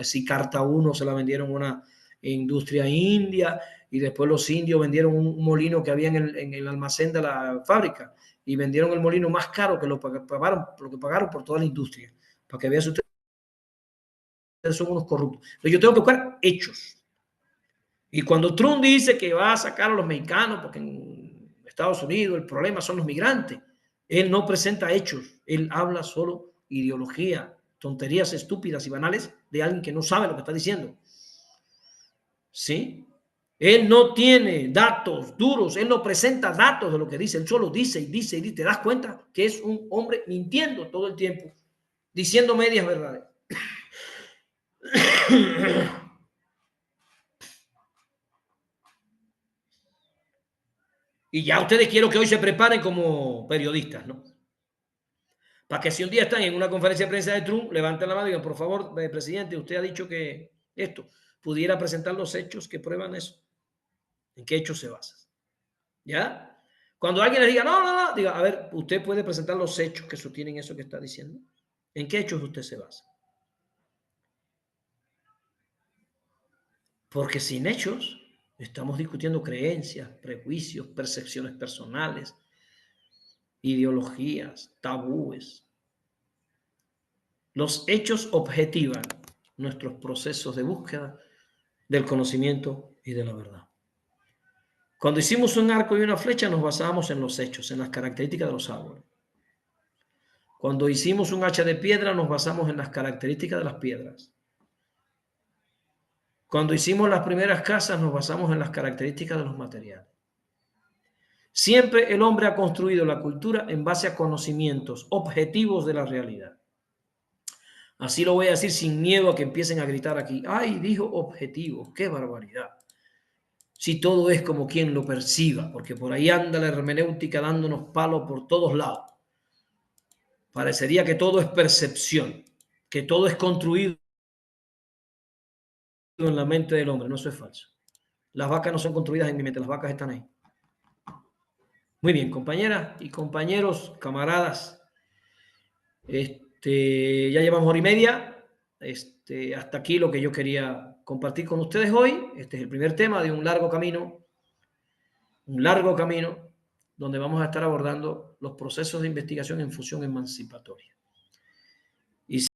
si Carta 1 se la vendieron a una industria india y después los indios vendieron un molino que había en el almacén de la fábrica y vendieron el molino más caro que lo que pagaron por toda la industria. Para que vean si ustedes son unos corruptos. Entonces yo tengo que buscar hechos. Y cuando Trump dice que va a sacar a los mexicanos porque en Estados Unidos el problema son los migrantes, él no presenta hechos, él habla solo ideología, tonterías estúpidas y banales de alguien que no sabe lo que está diciendo. ¿Sí? Él no tiene datos duros, él no presenta datos de lo que dice, él solo dice y dice y dice. ¿Te das cuenta que es un hombre mintiendo todo el tiempo, diciendo medias verdades? Y ya ustedes quiero que hoy se preparen como periodistas, ¿no? Para que si un día están en una conferencia de prensa de Trump, levanten la mano y digan, por favor, presidente, usted ha dicho que esto, pudiera presentar los hechos que prueban eso. ¿En qué hechos se basa? ¿Ya? Cuando alguien les diga, no, diga, a ver, usted puede presentar los hechos que sostienen eso que está diciendo. ¿En qué hechos usted se basa? Porque sin hechos estamos discutiendo creencias, prejuicios, percepciones personales, ideologías, tabúes. Los hechos objetivan nuestros procesos de búsqueda del conocimiento y de la verdad. Cuando hicimos un arco y una flecha nos basábamos en los hechos, en las características de los árboles. Cuando hicimos un hacha de piedra nos basamos en las características de las piedras. Cuando hicimos las primeras casas nos basamos en las características de los materiales. Siempre el hombre ha construido la cultura en base a conocimientos objetivos de la realidad. Así lo voy a decir sin miedo a que empiecen a gritar aquí. ¡Ay, dijo objetivos! ¡Qué barbaridad! Si todo es como quien lo perciba, porque por ahí anda la hermenéutica dándonos palos por todos lados. Parecería que todo es percepción, que todo es construido en la mente del hombre. No, eso es falso. Las vacas no son construidas en mi mente, las vacas están ahí. Muy bien, compañeras y compañeros, camaradas. Ya llevamos hora y media. hasta aquí lo que yo quería compartir con ustedes hoy. Este es el primer tema de un largo camino donde vamos a estar abordando los procesos de investigación en fusión emancipatoria.